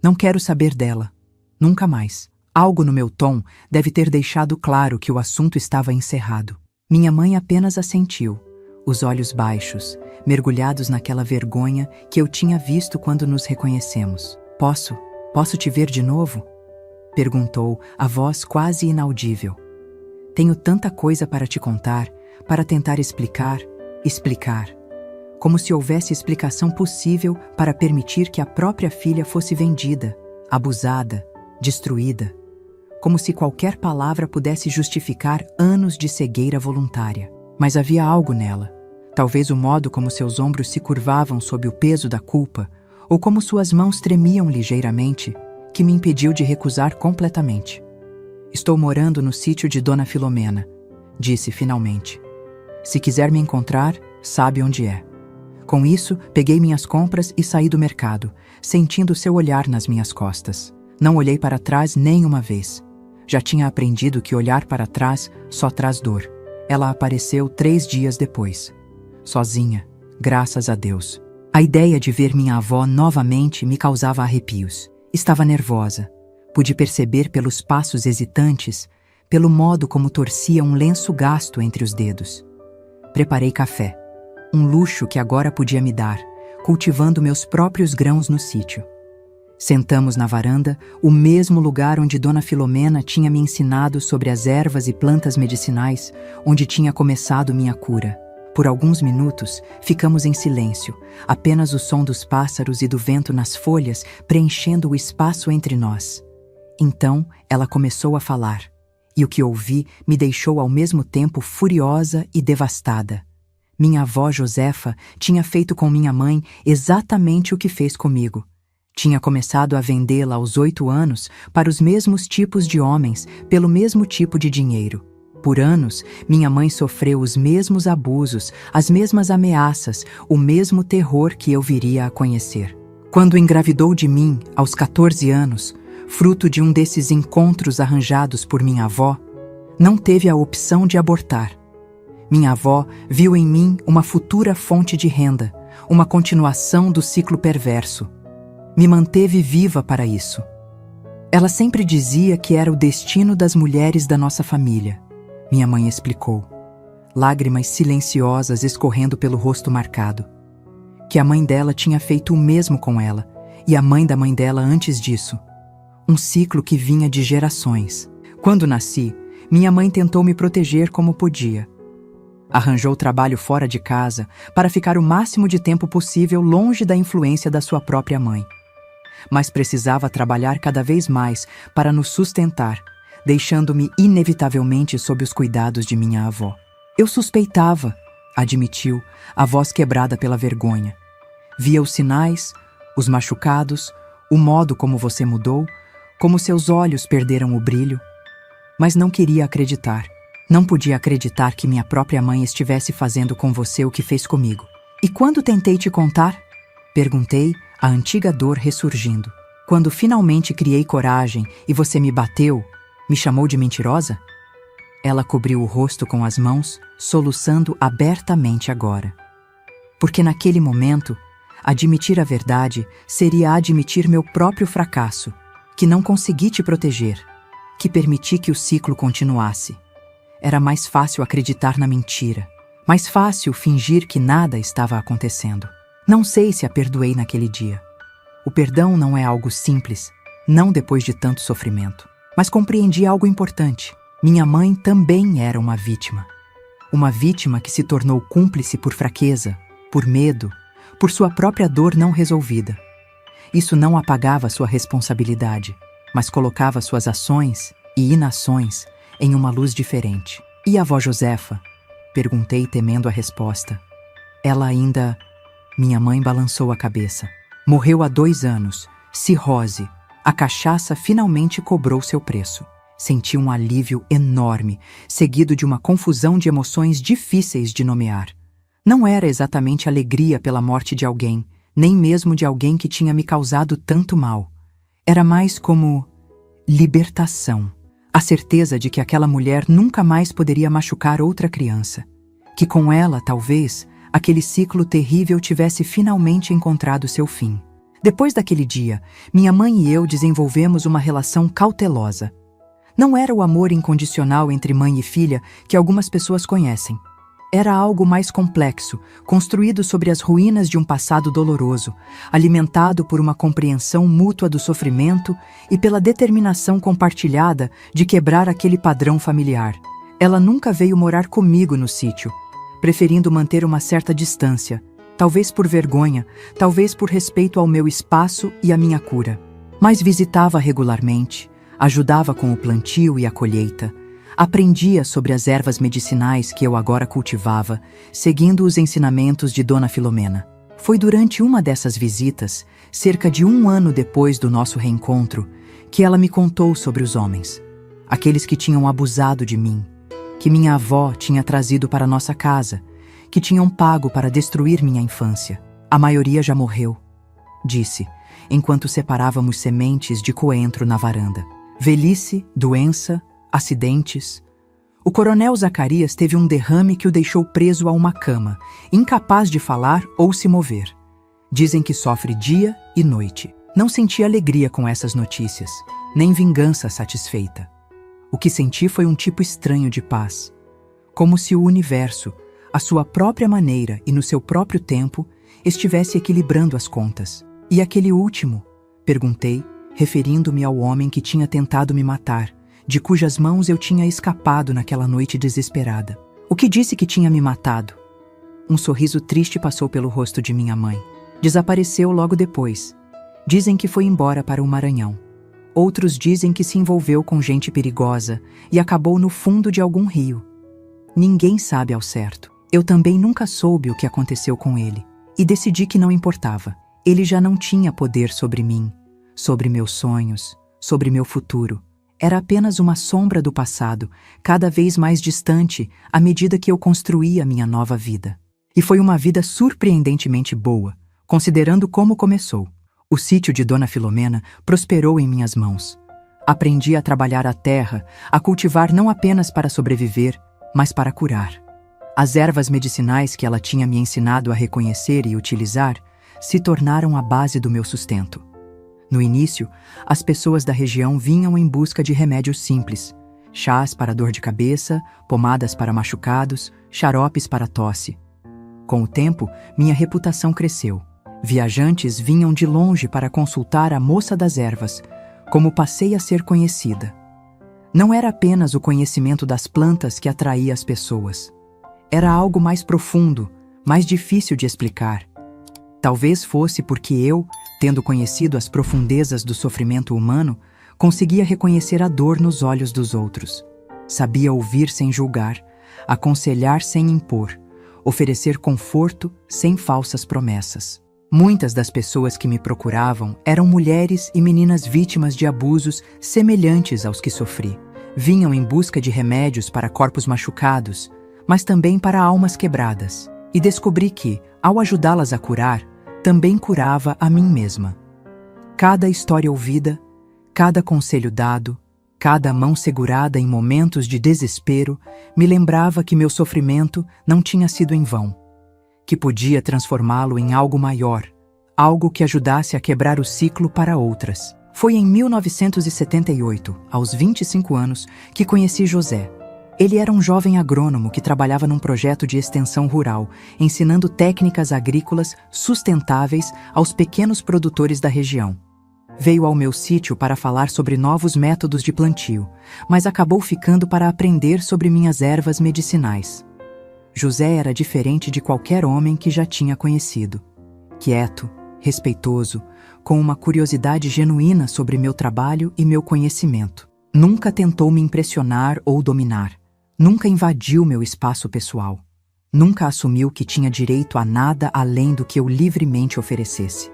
S1: Não quero saber dela. Nunca mais. Algo no meu tom deve ter deixado claro que o assunto estava encerrado. Minha mãe apenas assentiu, os olhos baixos, mergulhados naquela vergonha que eu tinha visto quando nos reconhecemos. Posso te ver de novo? Perguntou, a voz quase inaudível. Tenho tanta coisa para te contar, para tentar explicar. Como se houvesse explicação possível para permitir que a própria filha fosse vendida, abusada, destruída. Como se qualquer palavra pudesse justificar anos de cegueira voluntária. Mas havia algo nela. Talvez o modo como seus ombros se curvavam sob o peso da culpa, ou como suas mãos tremiam ligeiramente, que me impediu de recusar completamente. Estou morando no sítio de Dona Filomena, disse finalmente. Se quiser me encontrar, sabe onde é. Com isso, peguei minhas compras e saí do mercado, sentindo seu olhar nas minhas costas. Não olhei para trás nem uma vez. Já tinha aprendido que olhar para trás só traz dor. Ela apareceu 3 dias depois. Sozinha, graças a Deus. A ideia de ver minha avó novamente me causava arrepios. Estava nervosa. Pude perceber pelos passos hesitantes, pelo modo como torcia um lenço gasto entre os dedos. Preparei café. Um luxo que agora podia me dar, cultivando meus próprios grãos no sítio. Sentamos na varanda, o mesmo lugar onde Dona Filomena tinha me ensinado sobre as ervas e plantas medicinais, onde tinha começado minha cura. Por alguns minutos, ficamos em silêncio, apenas o som dos pássaros e do vento nas folhas preenchendo o espaço entre nós. Então, ela começou a falar, e o que ouvi me deixou ao mesmo tempo furiosa e devastada. Minha avó Josefa tinha feito com minha mãe exatamente o que fez comigo. Tinha começado a vendê-la aos 8 anos para os mesmos tipos de homens, pelo mesmo tipo de dinheiro. Por anos, minha mãe sofreu os mesmos abusos, as mesmas ameaças, o mesmo terror que eu viria a conhecer. Quando engravidou de mim, aos 14 anos, fruto de um desses encontros arranjados por minha avó, não teve a opção de abortar. Minha avó viu em mim uma futura fonte de renda, uma continuação do ciclo perverso. Me manteve viva para isso. Ela sempre dizia que era o destino das mulheres da nossa família. Minha mãe explicou, lágrimas silenciosas escorrendo pelo rosto marcado. Que a mãe dela tinha feito o mesmo com ela, e a mãe da mãe dela antes disso. Um ciclo que vinha de gerações. Quando nasci, minha mãe tentou me proteger como podia. Arranjou trabalho fora de casa para ficar o máximo de tempo possível longe da influência da sua própria mãe. Mas precisava trabalhar cada vez mais para nos sustentar, deixando-me inevitavelmente sob os cuidados de minha avó. Eu suspeitava, admitiu, a voz quebrada pela vergonha. Via os sinais, os machucados, o modo como você mudou, como seus olhos perderam o brilho. Mas não queria acreditar. Não podia acreditar que minha própria mãe estivesse fazendo com você o que fez comigo. E quando tentei te contar? Perguntei, a antiga dor ressurgindo. Quando finalmente criei coragem e você me bateu, me chamou de mentirosa? Ela cobriu o rosto com as mãos, soluçando abertamente agora. Porque naquele momento, admitir a verdade seria admitir meu próprio fracasso, que não consegui te proteger, que permiti que o ciclo continuasse. Era mais fácil acreditar na mentira, mais fácil fingir que nada estava acontecendo. Não sei se a perdoei naquele dia. O perdão não é algo simples, não depois de tanto sofrimento. Mas compreendi algo importante. Minha mãe também era uma vítima. Uma vítima que se tornou cúmplice por fraqueza, por medo, por sua própria dor não resolvida. Isso não apagava sua responsabilidade, mas colocava suas ações e inações em uma luz diferente. E a avó Josefa? Perguntei temendo a resposta. Ela ainda... Minha mãe balançou a cabeça. Morreu há 2 anos, cirrose. A cachaça finalmente cobrou seu preço. Senti um alívio enorme, seguido de uma confusão de emoções difíceis de nomear. Não era exatamente alegria pela morte de alguém, nem mesmo de alguém que tinha me causado tanto mal. Era mais como libertação. A certeza de que aquela mulher nunca mais poderia machucar outra criança. Que com ela, talvez, aquele ciclo terrível tivesse finalmente encontrado seu fim. Depois daquele dia, minha mãe e eu desenvolvemos uma relação cautelosa. Não era o amor incondicional entre mãe e filha que algumas pessoas conhecem. Era algo mais complexo, construído sobre as ruínas de um passado doloroso, alimentado por uma compreensão mútua do sofrimento e pela determinação compartilhada de quebrar aquele padrão familiar. Ela nunca veio morar comigo no sítio, preferindo manter uma certa distância, talvez por vergonha, talvez por respeito ao meu espaço e à minha cura. Mas visitava regularmente, ajudava com o plantio e a colheita, aprendia sobre as ervas medicinais que eu agora cultivava, seguindo os ensinamentos de Dona Filomena. Foi durante uma dessas visitas, cerca de 1 ano depois do nosso reencontro, que ela me contou sobre os homens, aqueles que tinham abusado de mim, que minha avó tinha trazido para nossa casa, que tinham pago para destruir minha infância. A maioria já morreu, disse, enquanto separávamos sementes de coentro na varanda. Velhice, doença, acidentes. O coronel Zacarias teve um derrame que o deixou preso a uma cama, incapaz de falar ou se mover. Dizem que sofre dia e noite. Não senti alegria com essas notícias, nem vingança satisfeita. O que senti foi um tipo estranho de paz, como se o universo, à sua própria maneira e no seu próprio tempo, estivesse equilibrando as contas. E aquele último, Perguntei, referindo-me ao homem que tinha tentado me matar, de cujas mãos eu tinha escapado naquela noite desesperada. O que disse que tinha me matado? Um sorriso triste passou pelo rosto de minha mãe. Desapareceu logo depois. Dizem que foi embora para o Maranhão. Outros dizem que se envolveu com gente perigosa e acabou no fundo de algum rio. Ninguém sabe ao certo. Eu também nunca soube o que aconteceu com ele. E decidi que não importava. Ele já não tinha poder sobre mim, sobre meus sonhos, sobre meu futuro. Era apenas uma sombra do passado, cada vez mais distante à medida que eu construía minha nova vida. E foi uma vida surpreendentemente boa, considerando como começou. O sítio de Dona Filomena prosperou em minhas mãos. Aprendi a trabalhar a terra, a cultivar não apenas para sobreviver, mas para curar. As ervas medicinais que ela tinha me ensinado a reconhecer e utilizar se tornaram a base do meu sustento. No início, as pessoas da região vinham em busca de remédios simples: chás para dor de cabeça, pomadas para machucados, xaropes para tosse. Com o tempo, minha reputação cresceu. Viajantes vinham de longe para consultar a moça das ervas, como passei a ser conhecida. Não era apenas o conhecimento das plantas que atraía as pessoas. Era algo mais profundo, mais difícil de explicar. Talvez fosse porque eu, tendo conhecido as profundezas do sofrimento humano, conseguia reconhecer a dor nos olhos dos outros. Sabia ouvir sem julgar, aconselhar sem impor, oferecer conforto sem falsas promessas. Muitas das pessoas que me procuravam eram mulheres e meninas vítimas de abusos semelhantes aos que sofri. Vinham em busca de remédios para corpos machucados, mas também para almas quebradas. E descobri que, ao ajudá-las a curar, também curava a mim mesma. Cada história ouvida, cada conselho dado, cada mão segurada em momentos de desespero, me lembrava que meu sofrimento não tinha sido em vão, que podia transformá-lo em algo maior, algo que ajudasse a quebrar o ciclo para outras. Foi em 1978, aos 25 anos, que conheci José. Ele era um jovem agrônomo que trabalhava num projeto de extensão rural, ensinando técnicas agrícolas sustentáveis aos pequenos produtores da região. Veio ao meu sítio para falar sobre novos métodos de plantio, mas acabou ficando para aprender sobre minhas ervas medicinais. José era diferente de qualquer homem que já tinha conhecido. Quieto, respeitoso, com uma curiosidade genuína sobre meu trabalho e meu conhecimento. Nunca tentou me impressionar ou dominar. Nunca invadiu meu espaço pessoal. Nunca assumiu que tinha direito a nada além do que eu livremente oferecesse.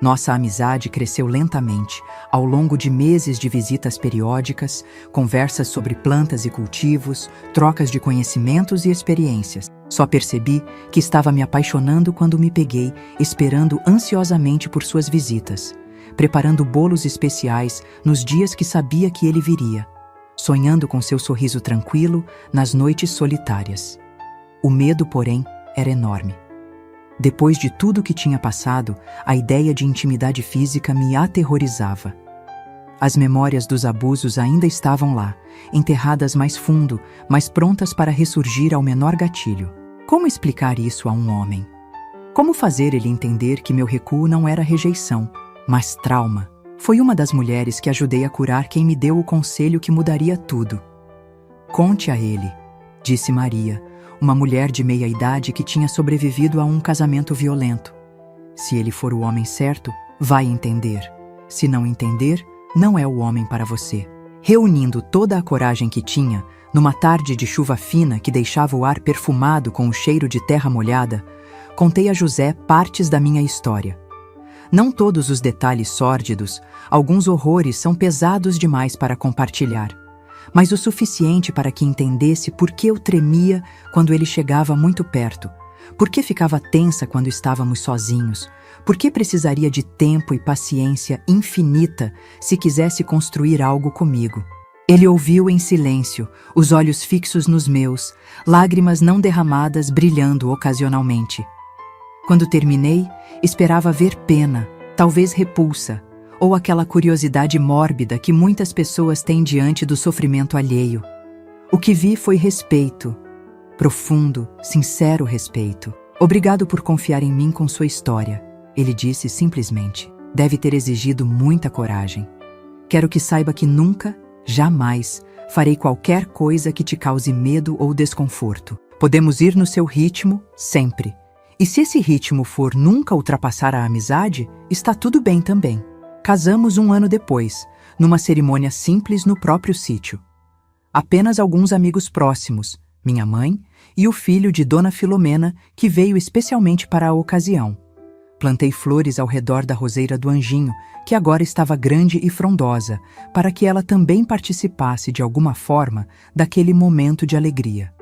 S1: Nossa amizade cresceu lentamente, ao longo de meses de visitas periódicas, conversas sobre plantas e cultivos, trocas de conhecimentos e experiências. Só percebi que estava me apaixonando quando me peguei, esperando ansiosamente por suas visitas, preparando bolos especiais nos dias que sabia que ele viria, sonhando com seu sorriso tranquilo nas noites solitárias. O medo, porém, era enorme. Depois de tudo que tinha passado, a ideia de intimidade física me aterrorizava. As memórias dos abusos ainda estavam lá, enterradas mais fundo, mas prontas para ressurgir ao menor gatilho. Como explicar isso a um homem? Como fazer ele entender que meu recuo não era rejeição, mas trauma? Foi uma das mulheres que ajudei a curar quem me deu o conselho que mudaria tudo. Conte a ele, disse Maria, uma mulher de meia-idade que tinha sobrevivido a um casamento violento. Se ele for o homem certo, vai entender. Se não entender, não é o homem para você. Reunindo toda a coragem que tinha, numa tarde de chuva fina que deixava o ar perfumado com o cheiro de terra molhada, contei a José partes da minha história. Não todos os detalhes sórdidos, alguns horrores são pesados demais para compartilhar, mas o suficiente para que entendesse por que eu tremia quando ele chegava muito perto, por que ficava tensa quando estávamos sozinhos, por que precisaria de tempo e paciência infinita se quisesse construir algo comigo. Ele ouviu em silêncio, os olhos fixos nos meus, lágrimas não derramadas brilhando ocasionalmente. Quando terminei, esperava ver pena, talvez repulsa, ou aquela curiosidade mórbida que muitas pessoas têm diante do sofrimento alheio. O que vi foi respeito, profundo, sincero respeito. Obrigado por confiar em mim com sua história, ele disse simplesmente. Deve ter exigido muita coragem. Quero que saiba que nunca, jamais, farei qualquer coisa que te cause medo ou desconforto. Podemos ir no seu ritmo, sempre. E se esse ritmo for nunca ultrapassar a amizade, está tudo bem também. Casamos 1 ano depois, numa cerimônia simples no próprio sítio. Apenas alguns amigos próximos, minha mãe e o filho de Dona Filomena, que veio especialmente para a ocasião. Plantei flores ao redor da roseira do anjinho, que agora estava grande e frondosa, para que ela também participasse de alguma forma daquele momento de alegria.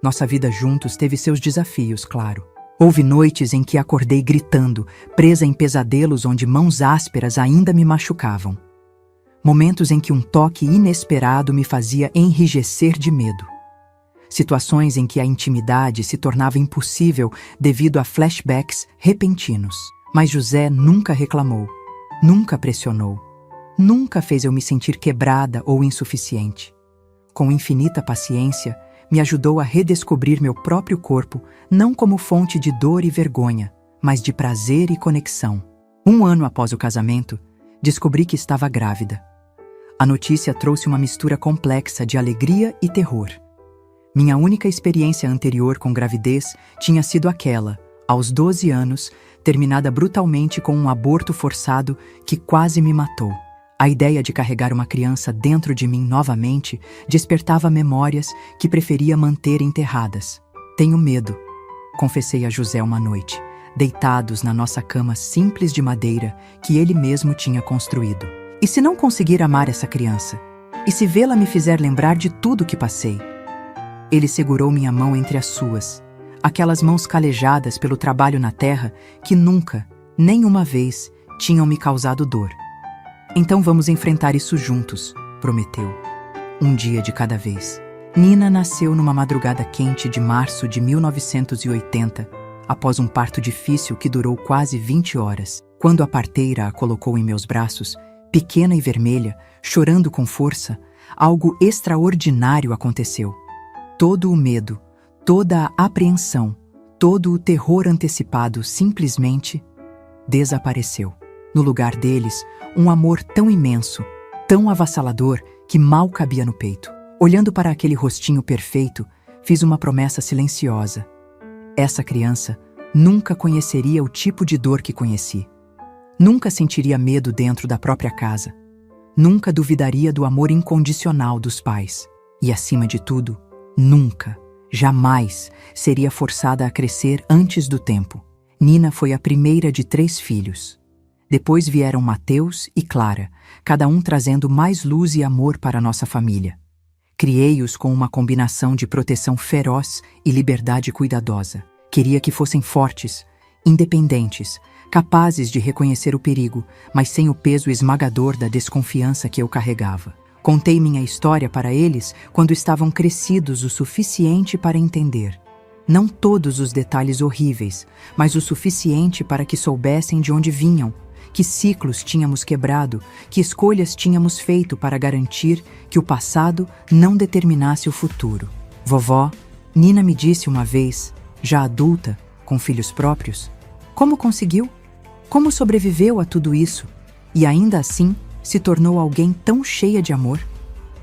S1: Nossa vida juntos teve seus desafios, claro. Houve noites em que acordei gritando, presa em pesadelos onde mãos ásperas ainda me machucavam. Momentos em que um toque inesperado me fazia enrijecer de medo. Situações em que a intimidade se tornava impossível devido a flashbacks repentinos. Mas José nunca reclamou, nunca pressionou, nunca fez eu me sentir quebrada ou insuficiente. Com infinita paciência, me ajudou a redescobrir meu próprio corpo, não como fonte de dor e vergonha, mas de prazer e conexão. 1 ano após o casamento, descobri que estava grávida. A notícia trouxe uma mistura complexa de alegria e terror. Minha única experiência anterior com gravidez tinha sido aquela, aos 12 anos, terminada brutalmente com um aborto forçado que quase me matou. A ideia de carregar uma criança dentro de mim novamente despertava memórias que preferia manter enterradas. Tenho medo, confessei a José uma noite, deitados na nossa cama simples de madeira que ele mesmo tinha construído. E se não conseguir amar essa criança? E se vê-la me fizer lembrar de tudo que passei? Ele segurou minha mão entre as suas, aquelas mãos calejadas pelo trabalho na terra que nunca, nem uma vez, tinham me causado dor. Então vamos enfrentar isso juntos, prometeu. Um dia de cada vez. Nina nasceu numa madrugada quente de março de 1980, após um parto difícil que durou quase 20 horas. Quando a parteira a colocou em meus braços, pequena e vermelha, chorando com força, algo extraordinário aconteceu. Todo o medo, toda a apreensão, todo o terror antecipado simplesmente desapareceu. No lugar deles, um amor tão imenso, tão avassalador, que mal cabia no peito. Olhando para aquele rostinho perfeito, fiz uma promessa silenciosa. Essa criança nunca conheceria o tipo de dor que conheci. Nunca sentiria medo dentro da própria casa. Nunca duvidaria do amor incondicional dos pais. E, acima de tudo, nunca, jamais seria forçada a crescer antes do tempo. Nina foi a primeira de 3 filhos. Depois vieram Mateus e Clara, cada um trazendo mais luz e amor para nossa família. Criei-os com uma combinação de proteção feroz e liberdade cuidadosa. Queria que fossem fortes, independentes, capazes de reconhecer o perigo, mas sem o peso esmagador da desconfiança que eu carregava. Contei minha história para eles quando estavam crescidos o suficiente para entender. Não todos os detalhes horríveis, mas o suficiente para que soubessem de onde vinham, que ciclos tínhamos quebrado, que escolhas tínhamos feito para garantir que o passado não determinasse o futuro. Vovó, Nina me disse uma vez, já adulta, com filhos próprios, como conseguiu? Como sobreviveu a tudo isso? E ainda assim, se tornou alguém tão cheia de amor?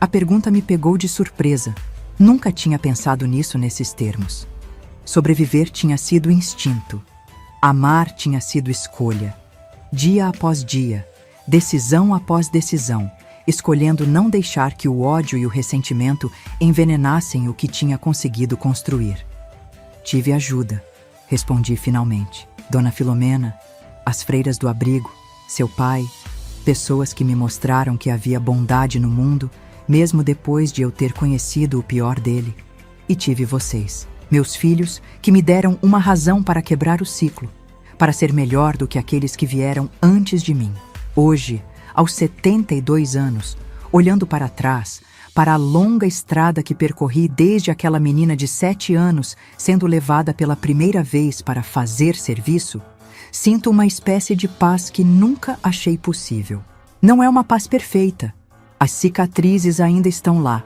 S1: A pergunta me pegou de surpresa. Nunca tinha pensado nisso nesses termos. Sobreviver tinha sido instinto. Amar tinha sido escolha. Dia após dia, decisão após decisão, escolhendo não deixar que o ódio e o ressentimento envenenassem o que tinha conseguido construir. Tive ajuda, respondi finalmente. Dona Filomena, as freiras do abrigo, seu pai, pessoas que me mostraram que havia bondade no mundo, mesmo depois de eu ter conhecido o pior dele. E tive vocês, meus filhos, que me deram uma razão para quebrar o ciclo, para ser melhor do que aqueles que vieram antes de mim. Hoje, aos 72 anos, olhando para trás, para a longa estrada que percorri desde aquela menina de 7 anos sendo levada pela primeira vez para fazer serviço, sinto uma espécie de paz que nunca achei possível. Não é uma paz perfeita. As cicatrizes ainda estão lá.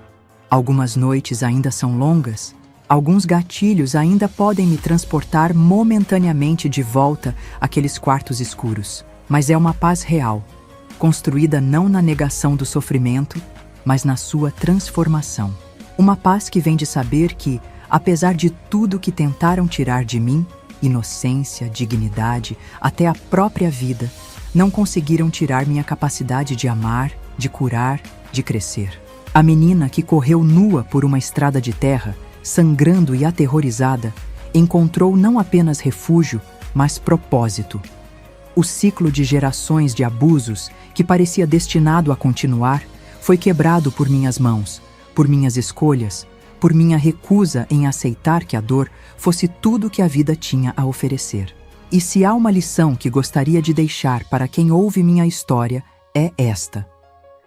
S1: Algumas noites ainda são longas. Alguns gatilhos ainda podem me transportar momentaneamente de volta àqueles quartos escuros. mas é uma paz real, construída não na negação do sofrimento, mas na sua transformação. Uma paz que vem de saber que, apesar de tudo que tentaram tirar de mim, inocência, dignidade, até a própria vida, não conseguiram tirar minha capacidade de amar, de curar, de crescer. A menina que correu nua por uma estrada de terra, sangrando e aterrorizada, encontrou não apenas refúgio, mas propósito. O ciclo de gerações de abusos, que parecia destinado a continuar, foi quebrado por minhas mãos, por minhas escolhas, por minha recusa em aceitar que a dor fosse tudo que a vida tinha a oferecer. E se há uma lição que gostaria de deixar para quem ouve minha história, é esta: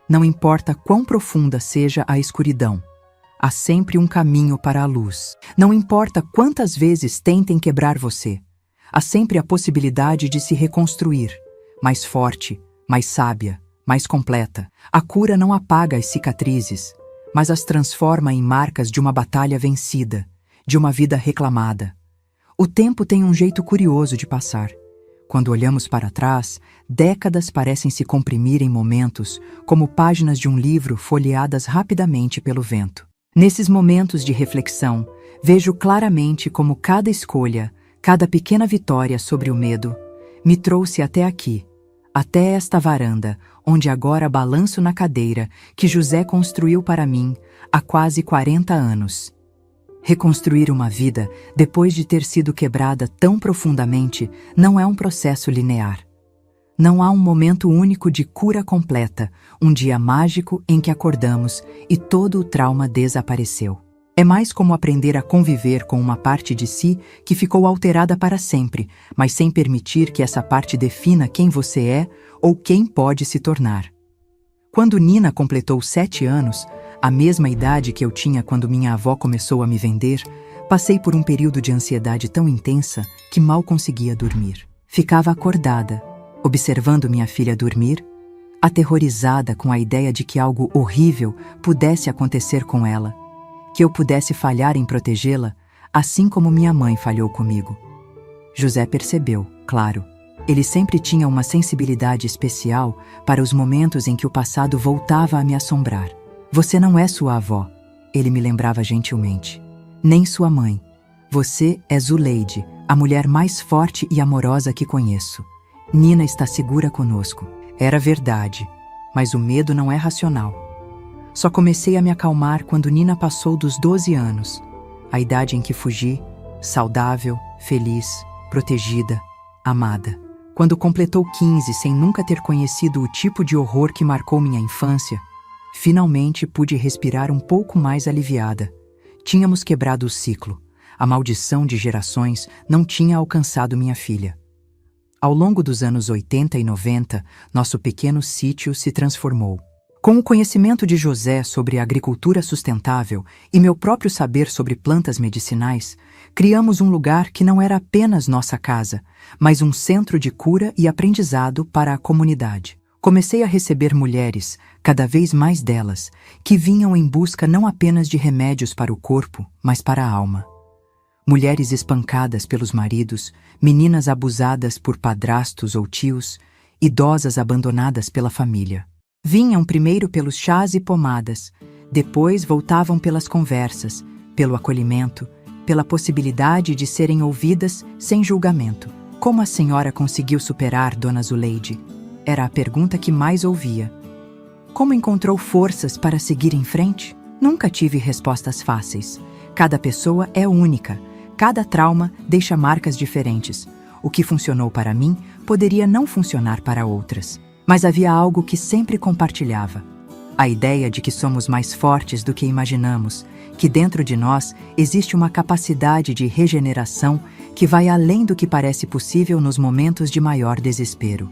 S1: não importa quão profunda seja a escuridão, há sempre um caminho para a luz. Não importa quantas vezes tentem quebrar você, há sempre a possibilidade de se reconstruir, mais forte, mais sábia, mais completa. A cura não apaga as cicatrizes, mas as transforma em marcas de uma batalha vencida, de uma vida reclamada. O tempo tem um jeito curioso de passar. Quando olhamos para trás, décadas parecem se comprimir em momentos, como páginas de um livro folheadas rapidamente pelo vento. Nesses momentos de reflexão, vejo claramente como cada escolha, cada pequena vitória sobre o medo, me trouxe até aqui, até esta varanda, onde agora balanço na cadeira que José construiu para mim há quase 40 anos. Reconstruir uma vida, depois de ter sido quebrada tão profundamente, não é um processo linear. Não há um momento único de cura completa, um dia mágico em que acordamos e todo o trauma desapareceu. É mais como aprender a conviver com uma parte de si que ficou alterada para sempre, mas sem permitir que essa parte defina quem você é ou quem pode se tornar. Quando Nina completou 7 anos, a mesma idade que eu tinha quando minha avó começou a me vender, passei por um período de ansiedade tão intensa que mal conseguia dormir. Ficava acordada, observando minha filha dormir, aterrorizada com a ideia de que algo horrível pudesse acontecer com ela, que eu pudesse falhar em protegê-la, assim como minha mãe falhou comigo. José percebeu, claro. Ele sempre tinha uma sensibilidade especial para os momentos em que o passado voltava a me assombrar. Você não é sua avó, ele me lembrava gentilmente. Nem sua mãe. Você é Zuleide, a mulher mais forte e amorosa que conheço. Nina está segura conosco. Era verdade, mas o medo não é racional. Só comecei a me acalmar quando Nina passou dos 12 anos, a idade em que fugi, saudável, feliz, protegida, amada. Quando completou 15 sem nunca ter conhecido o tipo de horror que marcou minha infância, finalmente pude respirar um pouco mais aliviada. Tínhamos quebrado o ciclo. A maldição de gerações não tinha alcançado minha filha. Ao longo dos anos 80 e 90, nosso pequeno sítio se transformou. Com o conhecimento de José sobre agricultura sustentável e meu próprio saber sobre plantas medicinais, criamos um lugar que não era apenas nossa casa, mas um centro de cura e aprendizado para a comunidade. Comecei a receber mulheres, cada vez mais delas, que vinham em busca não apenas de remédios para o corpo, mas para a alma. Mulheres espancadas pelos maridos, meninas abusadas por padrastos ou tios, idosas abandonadas pela família. Vinham primeiro pelos chás e pomadas, depois voltavam pelas conversas, pelo acolhimento, pela possibilidade de serem ouvidas sem julgamento. Como a senhora conseguiu superar, Dona Zuleide? Era a pergunta que mais ouvia. Como encontrou forças para seguir em frente? Nunca tive respostas fáceis. Cada pessoa é única. Cada trauma deixa marcas diferentes. O que funcionou para mim poderia não funcionar para outras. Mas havia algo que sempre compartilhava. A ideia de que somos mais fortes do que imaginamos, que dentro de nós existe uma capacidade de regeneração que vai além do que parece possível nos momentos de maior desespero.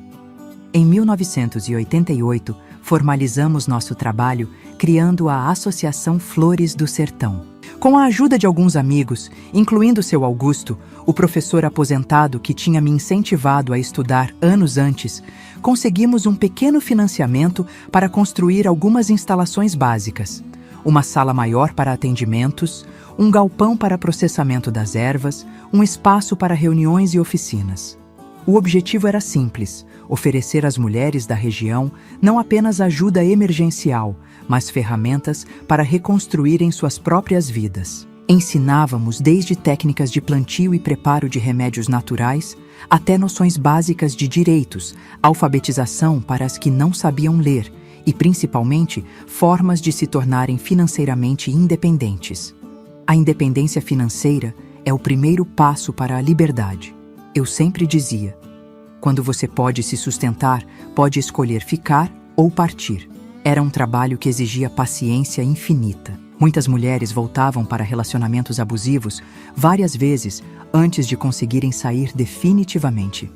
S1: Em 1988, formalizamos nosso trabalho criando a Associação Flores do Sertão. Com a ajuda de alguns amigos, incluindo seu Augusto, o professor aposentado que tinha me incentivado a estudar anos antes, conseguimos um pequeno financiamento para construir algumas instalações básicas. Uma sala maior para atendimentos, um galpão para processamento das ervas, um espaço para reuniões e oficinas. O objetivo era simples: oferecer às mulheres da região não apenas ajuda emergencial, mas ferramentas para reconstruírem suas próprias vidas. Ensinávamos desde técnicas de plantio e preparo de remédios naturais, até noções básicas de direitos, alfabetização para as que não sabiam ler e, principalmente, formas de se tornarem financeiramente independentes. A independência financeira é o primeiro passo para a liberdade. Eu sempre dizia: quando você pode se sustentar, pode escolher ficar ou partir. Era um trabalho que exigia paciência infinita. Muitas mulheres voltavam para relacionamentos abusivos várias vezes antes de conseguirem sair definitivamente.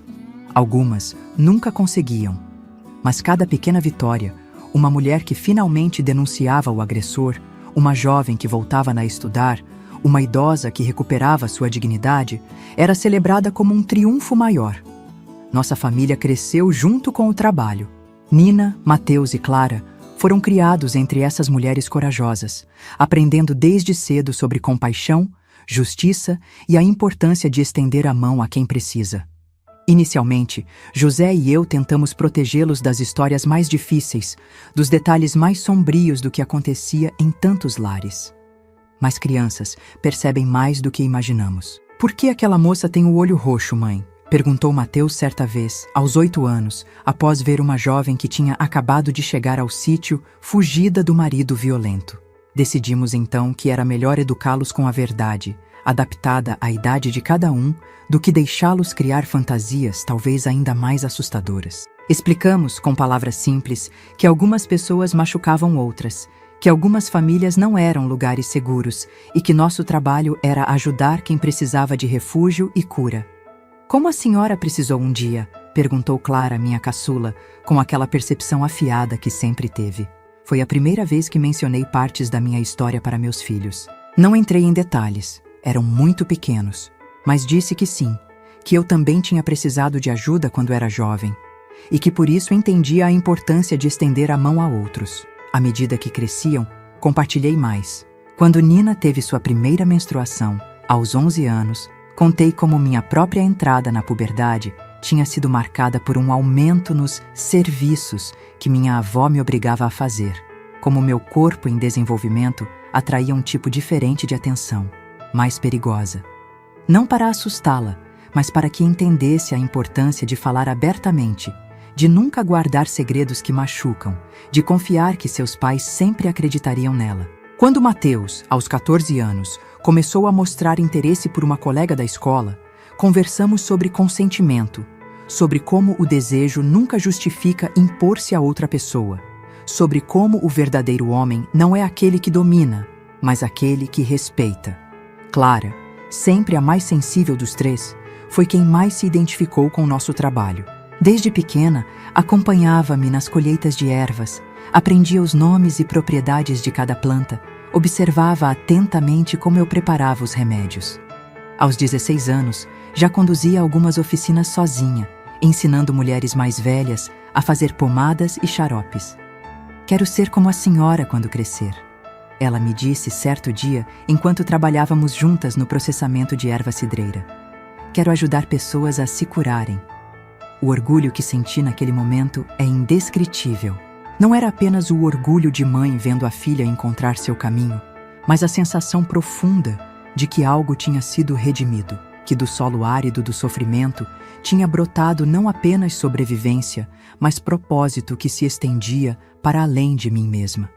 S1: Algumas nunca conseguiam, mas cada pequena vitória, uma mulher que finalmente denunciava o agressor, uma jovem que voltava a estudar, uma idosa que recuperava sua dignidade, era celebrada como um triunfo maior. Nossa família cresceu junto com o trabalho. Nina, Mateus e Clara foram criados entre essas mulheres corajosas, aprendendo desde cedo sobre compaixão, justiça e a importância de estender a mão a quem precisa. Inicialmente, José e eu tentamos protegê-los das histórias mais difíceis, dos detalhes mais sombrios do que acontecia em tantos lares. Mas crianças percebem mais do que imaginamos. "Por que aquela moça tem o olho roxo, mãe?" perguntou Mateus certa vez, aos 8 anos, após ver uma jovem que tinha acabado de chegar ao sítio, fugida do marido violento. Decidimos então que era melhor educá-los com a verdade, adaptada à idade de cada um, do que deixá-los criar fantasias talvez ainda mais assustadoras. Explicamos, com palavras simples, que algumas pessoas machucavam outras, que algumas famílias não eram lugares seguros e que nosso trabalho era ajudar quem precisava de refúgio e cura. "Como a senhora precisou um dia?" perguntou Clara, minha caçula, com aquela percepção afiada que sempre teve. Foi a primeira vez que mencionei partes da minha história para meus filhos. Não entrei em detalhes, eram muito pequenos, mas disse que sim, que eu também tinha precisado de ajuda quando era jovem, e que por isso entendia a importância de estender a mão a outros. À medida que cresciam, compartilhei mais. Quando Nina teve sua primeira menstruação, aos 11 anos, contei como minha própria entrada na puberdade tinha sido marcada por um aumento nos serviços que minha avó me obrigava a fazer, como meu corpo em desenvolvimento atraía um tipo diferente de atenção, mais perigosa. Não para assustá-la, mas para que entendesse a importância de falar abertamente, de nunca guardar segredos que machucam, de confiar que seus pais sempre acreditariam nela. Quando Mateus, aos 14 anos, começou a mostrar interesse por uma colega da escola, conversamos sobre consentimento, sobre como o desejo nunca justifica impor-se a outra pessoa, sobre como o verdadeiro homem não é aquele que domina, mas aquele que respeita. Clara, sempre a mais sensível dos três, foi quem mais se identificou com o nosso trabalho. Desde pequena, acompanhava-me nas colheitas de ervas, aprendia os nomes e propriedades de cada planta, observava atentamente como eu preparava os remédios. Aos 16 anos, já conduzia algumas oficinas sozinha, ensinando mulheres mais velhas a fazer pomadas e xaropes. "Quero ser como a senhora quando crescer", ela me disse certo dia enquanto trabalhávamos juntas no processamento de erva cidreira. "Quero ajudar pessoas a se curarem." O orgulho que senti naquele momento é indescritível. Não era apenas o orgulho de mãe vendo a filha encontrar seu caminho, mas a sensação profunda de que algo tinha sido redimido, que do solo árido do sofrimento tinha brotado não apenas sobrevivência, mas propósito que se estendia para além de mim mesma.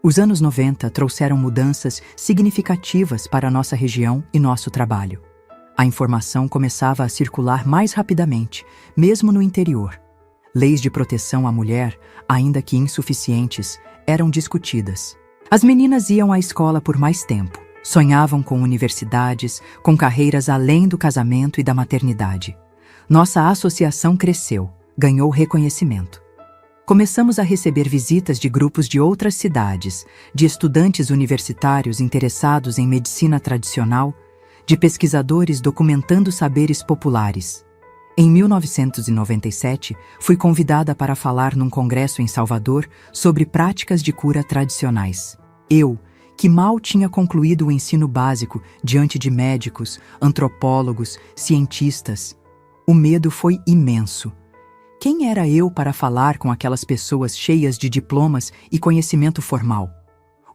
S1: Os anos 90 trouxeram mudanças significativas para a nossa região e nosso trabalho. A informação começava a circular mais rapidamente, mesmo no interior. Leis de proteção à mulher, ainda que insuficientes, eram discutidas. As meninas iam à escola por mais tempo, sonhavam com universidades, com carreiras além do casamento e da maternidade. Nossa associação cresceu, ganhou reconhecimento. Começamos a receber visitas de grupos de outras cidades, de estudantes universitários interessados em medicina tradicional, de pesquisadores documentando saberes populares. Em 1997, fui convidada para falar num congresso em Salvador sobre práticas de cura tradicionais. Eu, que mal tinha concluído o ensino básico diante de médicos, antropólogos, cientistas, O medo foi imenso. Quem era eu para falar com aquelas pessoas cheias de diplomas e conhecimento formal?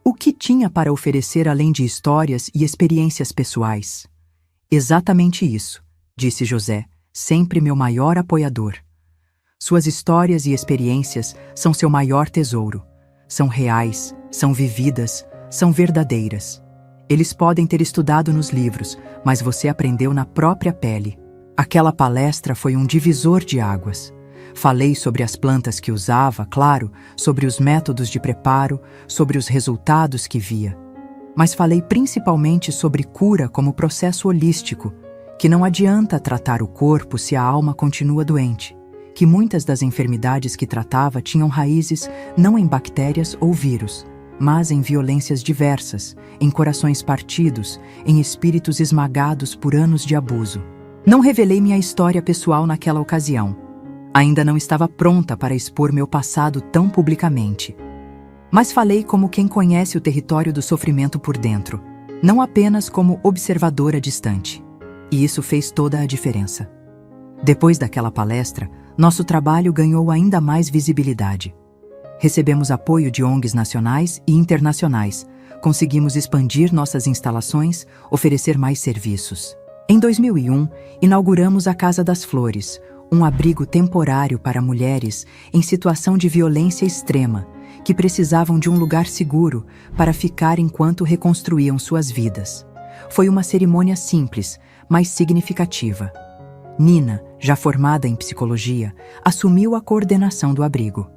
S1: O que tinha para oferecer além de histórias e experiências pessoais? Exatamente isso, disse José, sempre meu maior apoiador. Suas histórias e experiências são seu maior tesouro. São reais, são vividas, são verdadeiras. Eles podem ter estudado nos livros, mas você aprendeu na própria pele. Aquela palestra foi um divisor de águas. Falei sobre as plantas que usava, claro, sobre os métodos de preparo, sobre os resultados que via. Mas falei principalmente sobre cura como processo holístico, que não adianta tratar o corpo se a alma continua doente, que muitas das enfermidades que tratava tinham raízes não em bactérias ou vírus, mas em violências diversas, em corações partidos, em espíritos esmagados por anos de abuso. Não revelei minha história pessoal naquela ocasião. Ainda não estava pronta para expor meu passado tão publicamente. Mas falei como quem conhece o território do sofrimento por dentro, não apenas como observadora distante. E isso fez toda a diferença. Depois daquela palestra, nosso trabalho ganhou ainda mais visibilidade. Recebemos apoio de ONGs nacionais e internacionais, conseguimos expandir nossas instalações, oferecer mais serviços. Em 2001, inauguramos a Casa das Flores, um abrigo temporário para mulheres em situação de violência extrema, que precisavam de um lugar seguro para ficar enquanto reconstruíam suas vidas. Foi uma cerimônia simples, mas significativa. Nina, já formada em psicologia, assumiu a coordenação do abrigo.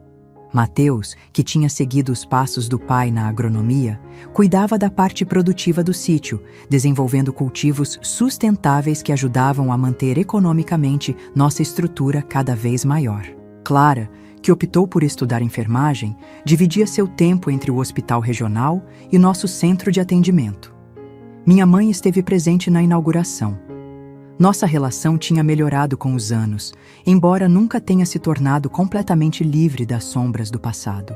S1: Mateus, que tinha seguido os passos do pai na agronomia, cuidava da parte produtiva do sítio, desenvolvendo cultivos sustentáveis que ajudavam a manter economicamente nossa estrutura cada vez maior. Clara, que optou por estudar enfermagem, dividia seu tempo entre o hospital regional e nosso centro de atendimento. Minha mãe esteve presente na inauguração. Nossa relação tinha melhorado com os anos, embora nunca tenha se tornado completamente livre das sombras do passado.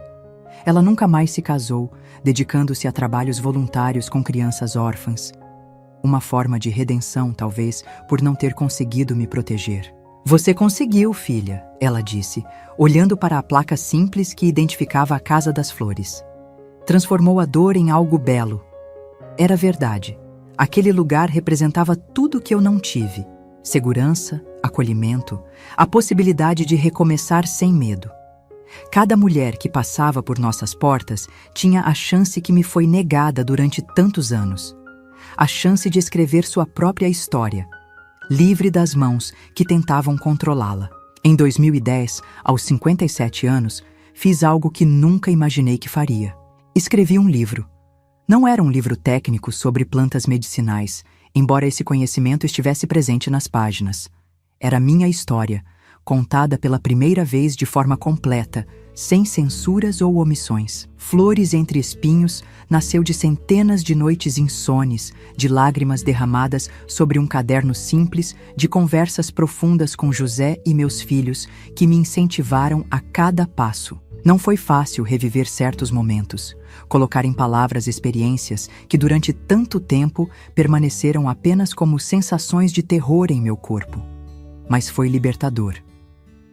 S1: Ela nunca mais se casou, dedicando-se a trabalhos voluntários com crianças órfãs. Uma forma de redenção, talvez, por não ter conseguido me proteger. Você conseguiu, filha, ela disse, olhando para a placa simples que identificava a Casa das Flores. Transformou a dor em algo belo. Era verdade. Aquele lugar representava tudo que eu não tive: segurança, acolhimento, a possibilidade de recomeçar sem medo. Cada mulher que passava por nossas portas tinha a chance que me foi negada durante tantos anos. A chance de escrever sua própria história, livre das mãos que tentavam controlá-la. Em 2010, aos 57 anos, fiz algo que nunca imaginei que faria. Escrevi um livro. Não era um livro técnico sobre plantas medicinais, embora esse conhecimento estivesse presente nas páginas. Era minha história, contada pela primeira vez de forma completa, sem censuras ou omissões. Flores entre Espinhos nasceu de centenas de noites insones, de lágrimas derramadas sobre um caderno simples, de conversas profundas com José e meus filhos, que me incentivaram a cada passo. Não foi fácil reviver certos momentos, colocar em palavras experiências que durante tanto tempo permaneceram apenas como sensações de terror em meu corpo. Mas foi libertador.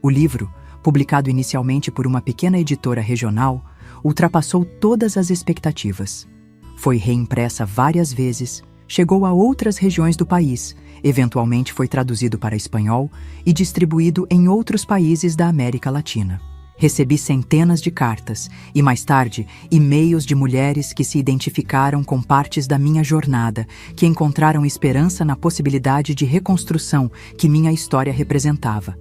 S1: O livro, publicado inicialmente por uma pequena editora regional, ultrapassou todas as expectativas. Foi reimpressa várias vezes, chegou a outras regiões do país, eventualmente foi traduzido para espanhol e distribuído em outros países da América Latina. Recebi centenas de cartas e, mais tarde, e-mails de mulheres que se identificaram com partes da minha jornada, que encontraram esperança na possibilidade de reconstrução que minha história representava.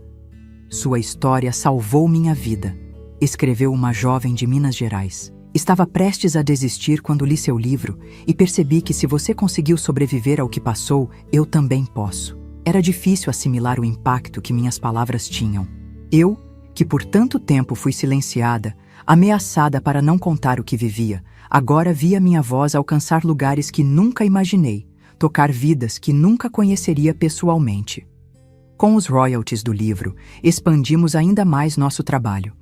S1: Sua história salvou minha vida, escreveu uma jovem de Minas Gerais. Estava prestes a desistir quando li seu livro e percebi que se você conseguiu sobreviver ao que passou, eu também posso. Era difícil assimilar o impacto que minhas palavras tinham. Eu, que por tanto tempo fui silenciada, ameaçada para não contar o que vivia, agora via minha voz alcançar lugares que nunca imaginei, tocar vidas que nunca conheceria pessoalmente. Com os royalties do livro, expandimos ainda mais nosso trabalho.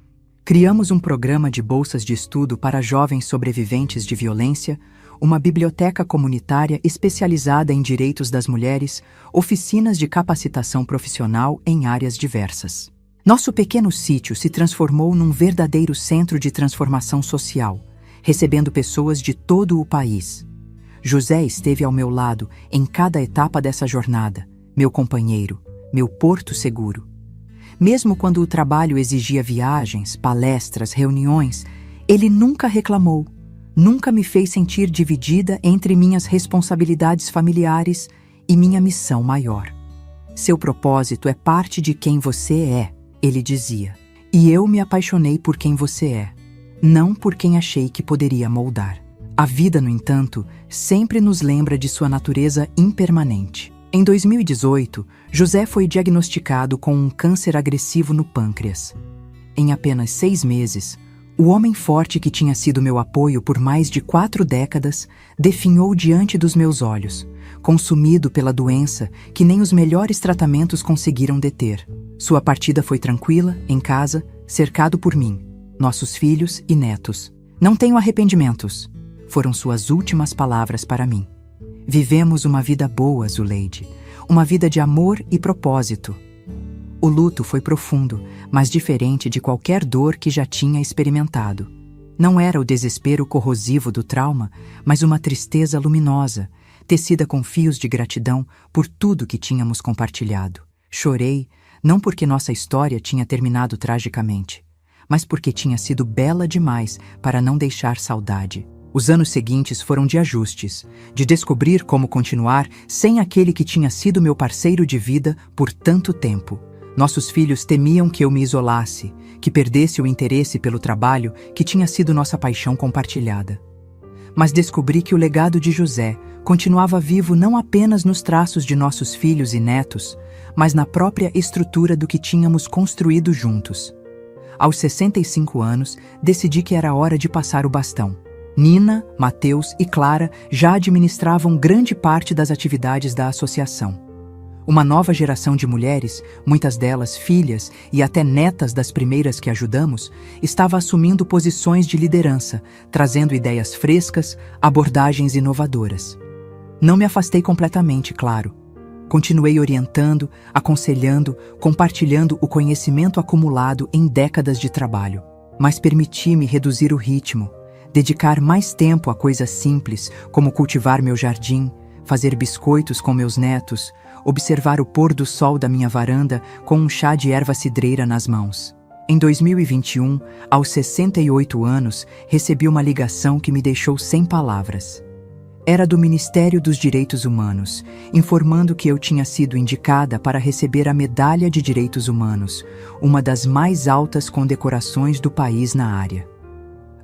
S1: Criamos um programa de bolsas de estudo para jovens sobreviventes de violência, uma biblioteca comunitária especializada em direitos das mulheres, oficinas de capacitação profissional em áreas diversas. Nosso pequeno sítio se transformou num verdadeiro centro de transformação social, recebendo pessoas de todo o país. José esteve ao meu lado em cada etapa dessa jornada, meu companheiro, meu porto seguro. Mesmo quando o trabalho exigia viagens, palestras, reuniões, ele nunca reclamou, nunca me fez sentir dividida entre minhas responsabilidades familiares e minha missão maior. Seu propósito é parte de quem você é, ele dizia. E eu me apaixonei por quem você é, não por quem achei que poderia moldar. A vida, no entanto, sempre nos lembra de sua natureza impermanente. Em 2018, José foi diagnosticado com um câncer agressivo no pâncreas. Em apenas 6 meses, o homem forte que tinha sido meu apoio por mais de 4 décadas definhou diante dos meus olhos, consumido pela doença que nem os melhores tratamentos conseguiram deter. Sua partida foi tranquila, em casa, cercado por mim, nossos filhos e netos. Não tenho arrependimentos, foram suas últimas palavras para mim. Vivemos uma vida boa, Zuleide, uma vida de amor e propósito. O luto foi profundo, mas diferente de qualquer dor que já tinha experimentado. Não era o desespero corrosivo do trauma, mas uma tristeza luminosa, tecida com fios de gratidão por tudo que tínhamos compartilhado. Chorei, não porque nossa história tinha terminado tragicamente, mas porque tinha sido bela demais para não deixar saudade. Os anos seguintes foram de ajustes, de descobrir como continuar sem aquele que tinha sido meu parceiro de vida por tanto tempo. Nossos filhos temiam que eu me isolasse, que perdesse o interesse pelo trabalho que tinha sido nossa paixão compartilhada. Mas descobri que o legado de José continuava vivo não apenas nos traços de nossos filhos e netos, mas na própria estrutura do que tínhamos construído juntos. Aos 65 anos, decidi que era hora de passar o bastão. Nina, Mateus e Clara já administravam grande parte das atividades da associação. Uma nova geração de mulheres, muitas delas filhas e até netas das primeiras que ajudamos, estava assumindo posições de liderança, trazendo ideias frescas, abordagens inovadoras. Não me afastei completamente, claro. Continuei orientando, aconselhando, compartilhando o conhecimento acumulado em décadas de trabalho. Mas permiti-me reduzir o ritmo, dedicar mais tempo a coisas simples, como cultivar meu jardim, fazer biscoitos com meus netos, observar o pôr do sol da minha varanda com um chá de erva cidreira nas mãos. Em 2021, aos 68 anos, recebi uma ligação que me deixou sem palavras. Era do Ministério dos Direitos Humanos, informando que eu tinha sido indicada para receber a Medalha de Direitos Humanos, uma das mais altas condecorações do país na área.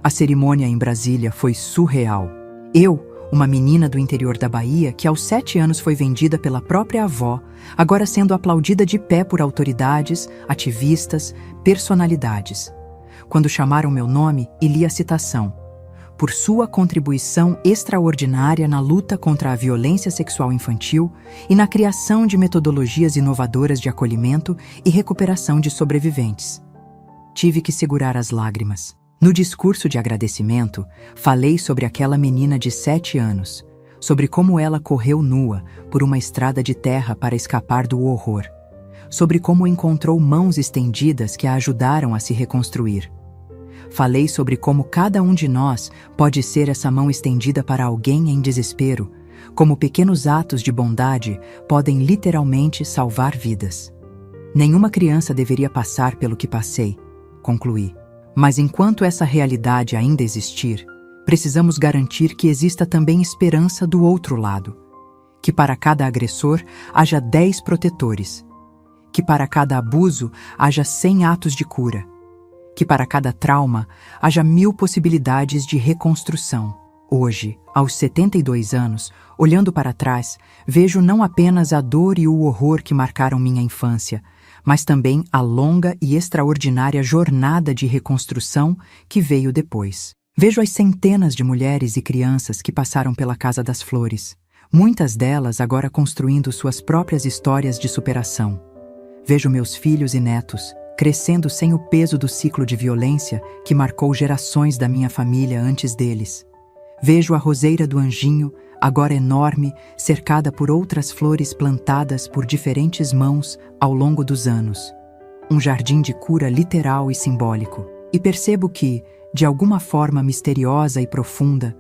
S1: A cerimônia em Brasília foi surreal. Eu, uma menina do interior da Bahia que aos 7 anos foi vendida pela própria avó, agora sendo aplaudida de pé por autoridades, ativistas, personalidades. Quando chamaram meu nome e li a citação: por sua contribuição extraordinária na luta contra a violência sexual infantil e na criação de metodologias inovadoras de acolhimento e recuperação de sobreviventes. Tive que segurar as lágrimas. No discurso de agradecimento, falei sobre aquela menina de 7 anos, sobre como ela correu nua por uma estrada de terra para escapar do horror, sobre como encontrou mãos estendidas que a ajudaram a se reconstruir. Falei sobre como cada um de nós pode ser essa mão estendida para alguém em desespero, como pequenos atos de bondade podem literalmente salvar vidas. Nenhuma criança deveria passar pelo que passei, concluí. Mas enquanto essa realidade ainda existir, precisamos garantir que exista também esperança do outro lado. Que para cada agressor haja 10 protetores. Que para cada abuso haja 100 atos de cura. Que para cada trauma haja 1000 possibilidades de reconstrução. Hoje, aos 72 anos, olhando para trás, vejo não apenas a dor e o horror que marcaram minha infância, mas também a longa e extraordinária jornada de reconstrução que veio depois. Vejo as centenas de mulheres e crianças que passaram pela Casa das Flores, muitas delas agora construindo suas próprias histórias de superação. Vejo meus filhos e netos crescendo sem o peso do ciclo de violência que marcou gerações da minha família antes deles. Vejo a roseira do anjinho, agora enorme, cercada por outras flores plantadas por diferentes mãos ao longo dos anos. Um jardim de cura literal e simbólico. E percebo que, de alguma forma misteriosa e profunda,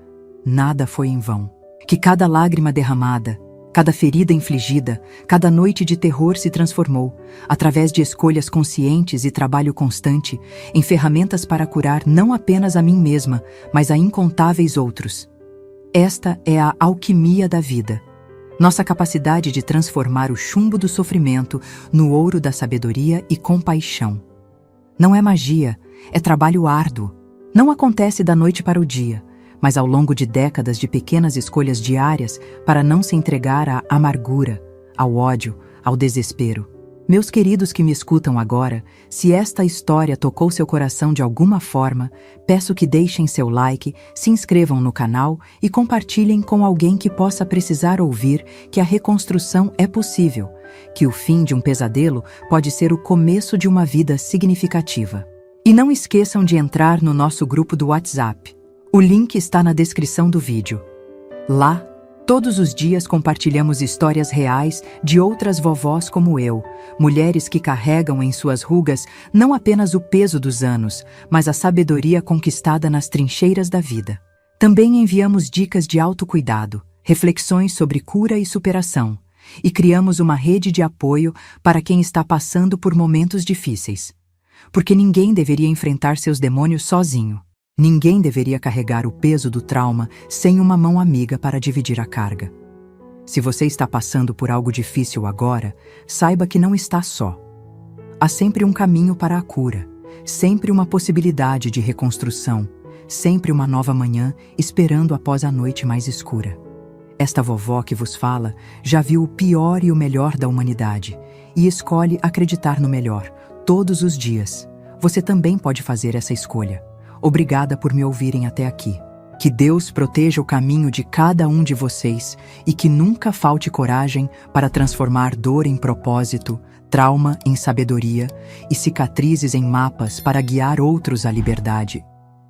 S1: nada foi em vão. Que cada lágrima derramada, cada ferida infligida, cada noite de terror se transformou, através de escolhas conscientes e trabalho constante, em ferramentas para curar não apenas a mim mesma, mas a incontáveis outros. Esta é a alquimia da vida. Nossa capacidade de transformar o chumbo do sofrimento no ouro da sabedoria e compaixão. Não é magia, é trabalho árduo. Não acontece da noite para o dia, mas ao longo de décadas de pequenas escolhas diárias para não se entregar à amargura, ao ódio, ao desespero. Meus queridos que me escutam agora, se esta história tocou seu coração de alguma forma, peço que deixem seu like, se inscrevam no canal e compartilhem com alguém que possa precisar ouvir que a reconstrução é possível, que o fim de um pesadelo pode ser o começo de uma vida significativa. E não esqueçam de entrar no nosso grupo do WhatsApp. O link está na descrição do vídeo. Lá, todos os dias compartilhamos histórias reais de outras vovós como eu, mulheres que carregam em suas rugas não apenas o peso dos anos, mas a sabedoria conquistada nas trincheiras da vida. Também enviamos dicas de autocuidado, reflexões sobre cura e superação, e criamos uma rede de apoio para quem está passando por momentos difíceis. Porque ninguém deveria enfrentar seus demônios sozinho. Ninguém deveria carregar o peso do trauma sem uma mão amiga para dividir a carga. Se você está passando por algo difícil agora, saiba que não está só. Há sempre um caminho para a cura, sempre uma possibilidade de reconstrução, sempre uma nova manhã esperando após a noite mais escura. Esta vovó que vos fala já viu o pior e o melhor da humanidade e escolhe acreditar no melhor todos os dias. Você também pode fazer essa escolha. Obrigada por me ouvirem até aqui. Que Deus proteja o caminho de cada um de vocês e que nunca falte coragem para transformar dor em propósito, trauma em sabedoria e cicatrizes em mapas para guiar outros à liberdade.